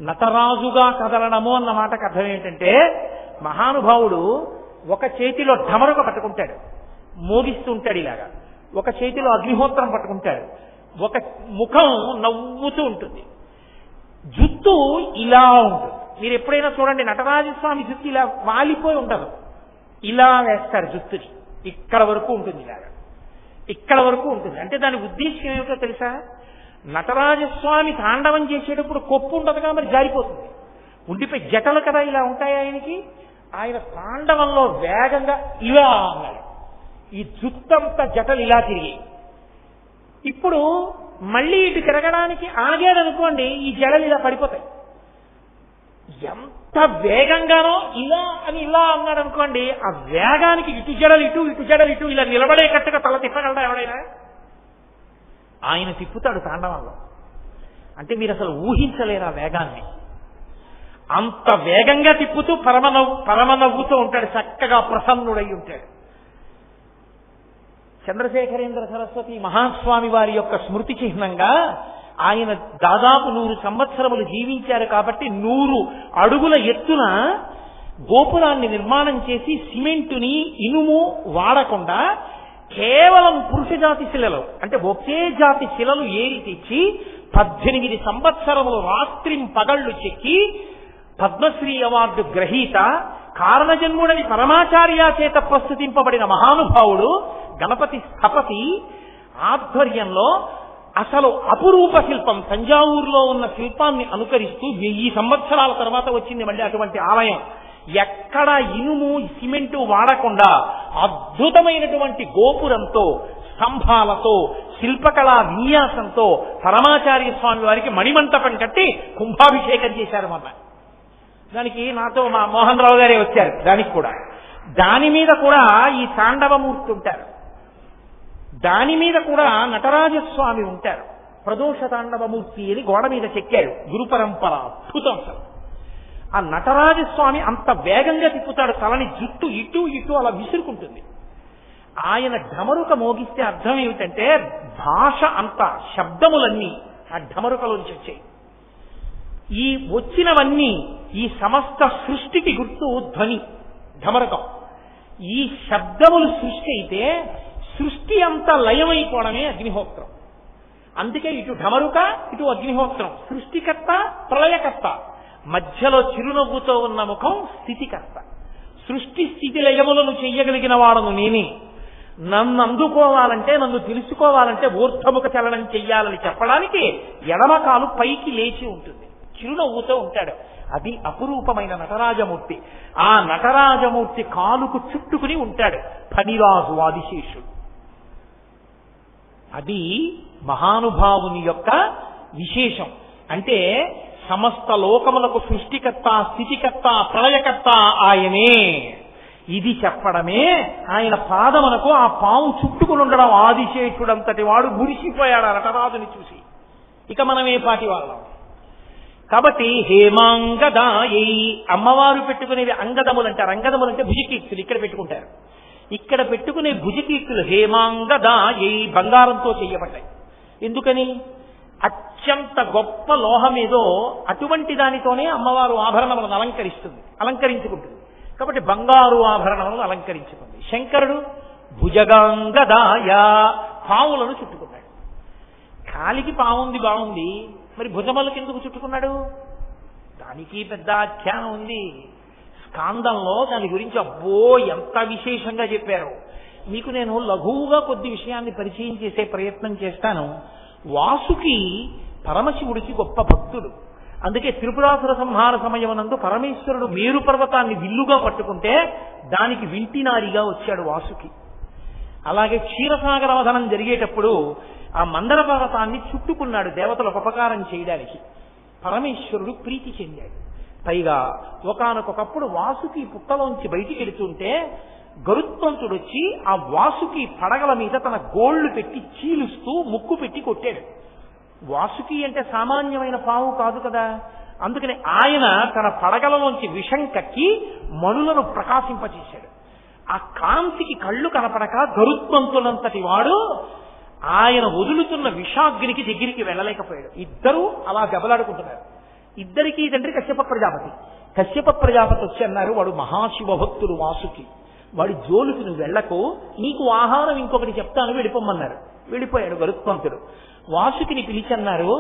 నటరాజుగా కదలడము అన్న మాటకు అర్థం ఏంటంటే, మహానుభావుడు ఒక చేతిలో ఢమరుక పట్టుకుంటాడు, మోగిస్తూ ఉంటాడు ఇలాగా, ఒక చేతిలో అగ్నిహోత్రం పట్టుకుంటాడు, ఒక ముఖం నవ్వుతూ ఉంటుంది, జుత్తు ఇలా ఉంటుంది. మీరు ఎప్పుడైనా చూడండి, నటరాజస్వామి జుత్తు ఇలా వాలిపోయి ఉండదు, ఇలా వేస్తారు జుత్తుని, ఇక్కడ వరకు ఉంటుంది, ఇలాగా ఇక్కడ వరకు ఉంటుంది. అంటే దాని ఉద్దేశం ఏమిటో తెలుసా? నటరాజస్వామి తాండవం చేసేటప్పుడు కొప్పు ఉండదుగా, మరి జారిపోతుంది, ఉండిపోయి జటలు కదా ఇలా ఉంటాయి ఆయనకి. ఆయన తాండవంలో వేగంగా ఇలా అన్నాడు, ఈ జుత్తంతా జటలు ఇలా తిరిగి. ఇప్పుడు మళ్ళీ ఇటు తిరగడానికి ఆగాడనుకోండి, ఈ జడలు ఇలా పడిపోతాయి. ఎంత వేగంగానో ఇలా అని ఇలా అన్నాడు అనుకోండి, ఆ వేగానికి ఇటు జడలు ఇటు, ఇటు జడలు ఇటు, ఇలా నిలబడేటట్టుగా తల తిప్పగలడా ఎవడైనా? ఆయన తిప్పుతాడు తాండవంలో. అంటే మీరు అసలు ఊహించలేరు ఆ వేగాన్ని. అంత వేగంగా తిప్పుతూ పరమనవ్వుతూ ఉంటాడు, చక్కగా ప్రసన్నుడై ఉంటాడు. చంద్రశేఖరేంద్ర సరస్వతి మహాస్వామి వారి యొక్క స్మృతి చిహ్నంగా ఆయన దాదాపు 100 సంవత్సరములు జీవించారు కాబట్టి 100 అడుగుల ఎత్తున గోపురాన్ని నిర్మాణం చేసి సిమెంటుని ఇనుము వాడకుండా కేవలం పురుష జాతి శిలలు, అంటే ఒకే జాతి శిలలు ఏరి తెచ్చి 18 సంవత్సరములు రాత్రింపగళ్లు చెక్కి పద్మశ్రీ అవార్డు గ్రహీత కారణజన్ముడని పరమాచార్య చేత ప్రస్తుతింపబడిన మహానుభావుడు గణపతి స్థపతి ఆధ్వర్యంలో అసలు అపురూప శిల్పం, తంజావూరులో ఉన్న శిల్పాన్ని అనుకరిస్తూ 1000 సంవత్సరాల తర్వాత వచ్చింది మళ్ళీ అటువంటి ఆలయం. ఎక్కడ ఇనుము సిమెంటు వాడకుండా అద్భుతమైనటువంటి గోపురంతో, స్తంభాలతో, శిల్పకళా విన్యాసంతో పరమాచార్య స్వామి వారికి మణిమంటపం కట్టి కుంభాభిషేకం చేశారు. మొన్న దానికి నాతో మా మోహన్ రావు గారే వచ్చారు. దానికి కూడా దాని మీద కూడా ఈ తాండవమూర్తి ఉంటారు, దాని మీద కూడా నటరాజస్వామి ఉంటారు. ప్రదోష తాండవమూర్తి అని గోడ మీద చెక్కారు. గురు పరంపర అద్భుతం. ఆ నటరాజస్వామి అంత వేగంగా తిప్పుతాడు, తలని జుట్టు ఇటు ఇటు అలా విసురుకుంటుంది. ఆయన ఢమరుక మోగిస్తే అర్థం ఏమిటంటే భాష అంతా, శబ్దములన్నీ ఆ ఢమరుకలోంచి వచ్చాయి. ఈ వచ్చినవన్నీ ఈ సమస్త సృష్టికి గుర్తు ధ్వని, ఢమరుకం. ఈ శబ్దములు సృష్టి అయితే సృష్టి అంతా లయమైపోవడమే అగ్నిహోత్రం. అందుకే ఇటు ఢమరుక, ఇటు అగ్నిహోత్రం. సృష్టికర్త, ప్రళయకర్త, మధ్యలో చిరునవ్వుతో ఉన్న ముఖం స్థితికర్త. సృష్టి స్థితి లయములను చెయ్యగలిగిన వాడను నేనే. నన్ను అందుకోవాలంటే, నన్ను తెలుసుకోవాలంటే ఊర్ధముఖ చలనం చెయ్యాలని చెప్పడానికి ఎడమకాలు పైకి లేచి ఉంటుంది, చిరునవ్వుతో ఉంటాడు. అది అపురూపమైన నటరాజమూర్తి. ఆ నటరాజమూర్తి కాలుకు చుట్టుకుని ఉంటాడు ఫణిరాజు ఆదిశేషుడు. అది మహానుభావుని యొక్క విశేషం. అంటే సమస్త లోకములకు సృష్టికర్త, స్థితికర్త, ప్రళయకర్త ఆయనే. ఇది చెప్పడమే ఆయన పాదమునకు ఆ పాము చుట్టుకుని ఉండడం. ఆదిశేషుడంతటి వాడు మురిసిపోయాడు ఆ నటరాజుని చూసి. ఇక మనమే పాటి వాళ్ళం. కాబట్టి హేమాంగదాయై, అమ్మవారు పెట్టుకునేవి అంగదములు అంటారు. అంగదములు అంటే భుజకీర్తులు ఇక్కడ పెట్టుకుంటారు. ఇక్కడ పెట్టుకునే భుజకీర్తులు హేమాంగదాయై బంగారంతో చేయబడ్డాయి. ఎందుకని? అత్యంత గొప్ప లోహమేదో అటువంటి దానితోనే అమ్మవారు ఆభరణములను అలంకరించుకుంటుంది. కాబట్టి బంగారు ఆభరణములను అలంకరించుకుంది. శంకరుడు భుజగాంగదాయ, పావులను చుట్టుకున్నాడు. కాలికి పావుంది బాగుంది, మరి భుజములకు ఎందుకు చుట్టుకున్నాడు? దానికి పెద్ద ఆఖ్యానం ఉంది స్కాందంలో. దాని గురించి అబ్బో ఎంత విశేషంగా చెప్పారు. మీకు నేను లఘువుగా కొద్ది విషయాన్ని పరిచయం చేసే ప్రయత్నం చేస్తాను. వాసుకి పరమశివుడికి గొప్ప భక్తుడు. అందుకే త్రిపురాసుర సంహార సమయమునందు పరమేశ్వరుడు మేరు పర్వతాన్ని విల్లుగా పట్టుకుంటే దానికి వింటినారిగా వచ్చాడు వాసుకి. అలాగే క్షీరసాగర వదనం జరిగేటప్పుడు ఆ మందర పర్వతాన్ని చుట్టుకున్నాడు దేవతలకు ఉపకారం చేయడానికి. పరమేశ్వరుడు ప్రీతి చెందాడు. పైగా ఒకానొకప్పుడు వాసుకి పుట్టలోంచి బయటికి వెళుతుంటే గరుత్మంతుడు వచ్చి ఆ వాసుకి పడగల మీద తన గోళ్లు పెట్టి చీలుస్తూ ముక్కు పెట్టి కొట్టాడు. వాసుకి అంటే సామాన్యమైన పాము కాదు కదా. అందుకని ఆయన తన పడగలలోంచి విషం కక్కి మణులను ప్రకాశింపచేశాడు. ఆ కాంతికి కళ్ళు కనపడక గరుత్మంతులంతటి వాడు ఆయన వదులుతున్న విషాగ్నికి దగ్గరికి వెళ్ళలేకపోయాడు. ఇద్దరూ అలా దెబ్బలాడుకుంటున్నారు. ఇద్దరికీ తండ్రి కశ్యప ప్రజాపతి. కశ్యప ప్రజాపతి వచ్చి అన్నారు, వాడు మహాశివభక్తుడు వాసుకి, వాడి జోలికి నువ్వు వెళ్ళకు, నీకు ఆహారం ఇంకొకటి చెప్తాను వెళ్ళిపోమన్నారు. వెళ్ళిపోయాడు గరుత్మంతుడు. వాసుకిని పిలిచి అన్నారు,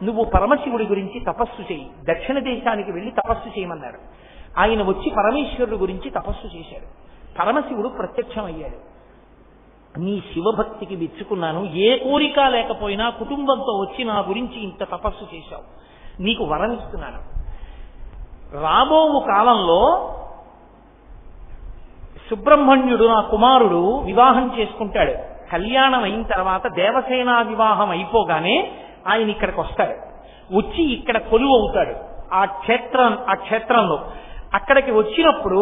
నువ్వు పరమశివుడి గురించి తపస్సు చేయి, దక్షిణ దేశానికి వెళ్ళి తపస్సు చేయమన్నారు. ఆయన వచ్చి పరమేశ్వరుడు గురించి తపస్సు చేశాడు. పరమశివుడు ప్రత్యక్షమయ్యాడు. నీ శివభక్తికి మెచ్చుకున్నాను, ఏ కోరిక లేకపోయినా కుటుంబంతో వచ్చి నా గురించి ఇంత తపస్సు చేశావు, నీకు వరం ఇస్తున్నాను. రాబో కాలంలో సుబ్రహ్మణ్యుడు నా కుమారుడు వివాహం చేసుకుంటాడు. కళ్యాణం అయిన తర్వాత దేవసేనా వివాహం అయిపోగానే ఆయన ఇక్కడికి వస్తాడు. వచ్చి ఇక్కడ కొలువు అవుతాడు ఆ క్షేత్రంలో. అక్కడికి వచ్చినప్పుడు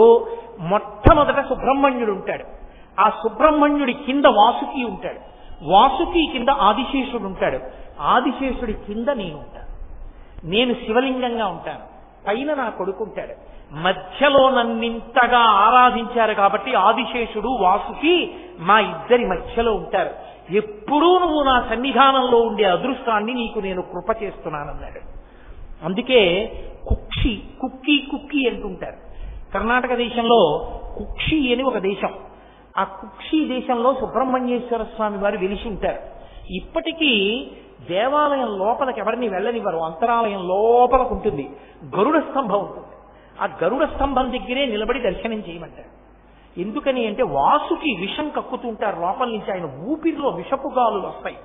మొట్టమొదట సుబ్రహ్మణ్యుడు ఉంటాడు. ఆ సుబ్రహ్మణ్యుడి కింద వాసుకి ఉంటాడు. వాసుకి కింద ఆదిశేషుడు ఉంటాడు. ఆదిశేషుడి కింద నేను ఉంటాను. నేను శివలింగంగా ఉంటాను. పైన నా కొడుకు ఉంటాడు. మధ్యలో నన్నింతగా ఆరాధించారు కాబట్టి ఆదిశేషుడు వాసుకి మా ఇద్దరి మధ్యలో ఉంటారు. ఎప్పుడూ నువ్వు నా సన్నిధానంలో ఉండే అదృష్టాన్ని నీకు నేను కృప చేస్తున్నానన్నాడు. అందుకే కుక్కి అంటుంటారు. కర్ణాటక దేశంలో కుక్షి అని ఒక దేశం. ఆ కుక్షి దేశంలో సుబ్రహ్మణ్యేశ్వర స్వామి వారు వెలిసి ఉంటారు. ఇప్పటికీ దేవాలయం లోపలికి ఎవరిని వెళ్ళనివ్వరు. అంతరాలయం లోపలకు ఉంటుంది. గరుడ స్తంభం ఉంటుంది. ఆ గరుడ స్తంభం దగ్గరే నిలబడి దర్శనం చేయమంటారు. ఎందుకని అంటే వాసుకి విషం కక్కుతుంటారు లోపల నుంచి. ఆయన ఊపిరిలో విషపు గాలులు వస్తాయి.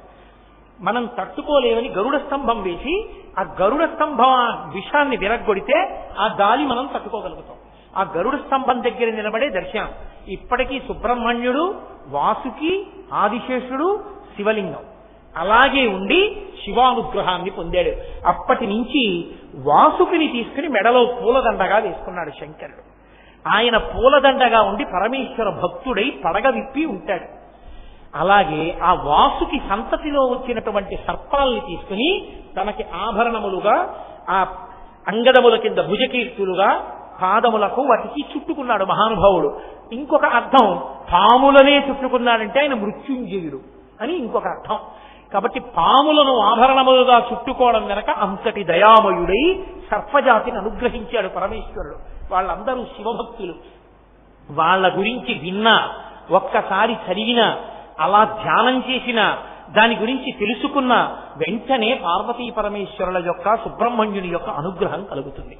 మనం తట్టుకోలేమని గరుడ స్తంభం వేసి ఆ గరుడ స్తంభం విషాన్ని విరగ్గొడితే ఆ గాలి మనం తట్టుకోగలుగుతాం. ఆ గరుడ స్తంభం దగ్గర నిలబడే దర్శనం. ఇప్పటికీ సుబ్రహ్మణ్యుడు, వాసుకి, ఆదిశేషుడు, శివలింగం అలాగే ఉండి శివానుగ్రహాన్ని పొందాడు. అప్పటి నుంచి వాసుకిని తీసుకుని మెడలో పూలదండగా వేసుకున్నాడు శంకరుడు. ఆయన పూలదండగా ఉండి పరమేశ్వర భక్తుడై పడగ విప్పి ఉంటాడు. అలాగే ఆ వాసుకి సంతతిలో వచ్చినటువంటి సర్పాల్ని తీసుకుని తనకి ఆభరణములుగా ఆ అంగదముల కింద భుజకీర్తులుగా పాదములకు వాటికి చుట్టుకున్నాడు మహానుభావుడు. ఇంకొక అర్థం పాములనే చుట్టుకున్నాడంటే ఆయన మృత్యుంజయుడు అని ఇంకొక అర్థం. కాబట్టి పాములను ఆభరణములుగా చుట్టుకోవడం వెనక అంతటి దయామయుడై సర్పజాతిని అనుగ్రహించాడు పరమేశ్వరుడు. వాళ్ళందరూ శివభక్తులు. వాళ్ళ గురించి విన్నా, ఒక్కసారి చదివినా, అలా ధ్యానం చేసినా, దాని గురించి తెలుసుకున్న వెంటనే పార్వతీ పరమేశ్వరుల యొక్క సుబ్రహ్మణ్యుని యొక్క అనుగ్రహం కలుగుతుంది.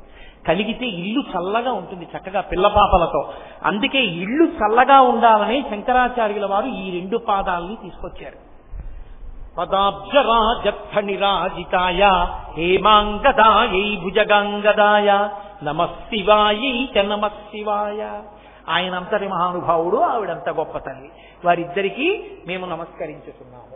కలిగితే ఇల్లు చల్లగా ఉంటుంది చక్కగా పిల్లపాపలతో. అందుకే ఇల్లు చల్లగా ఉండాలనే శంకరాచార్యుల వారు ఈ 2 పాదాలని తీసుకొచ్చారు. పదాబ్జరాజత్థనిరాజితాయ హేమాంగదాయై భుజగంగదాయ నమః శివాయై చ నమః శివాయ. ఆయనంతటి మహానుభావుడు, ఆవిడంత గొప్ప తల్లి. వారిద్దరికీ మేము నమస్కరించుతున్నాము.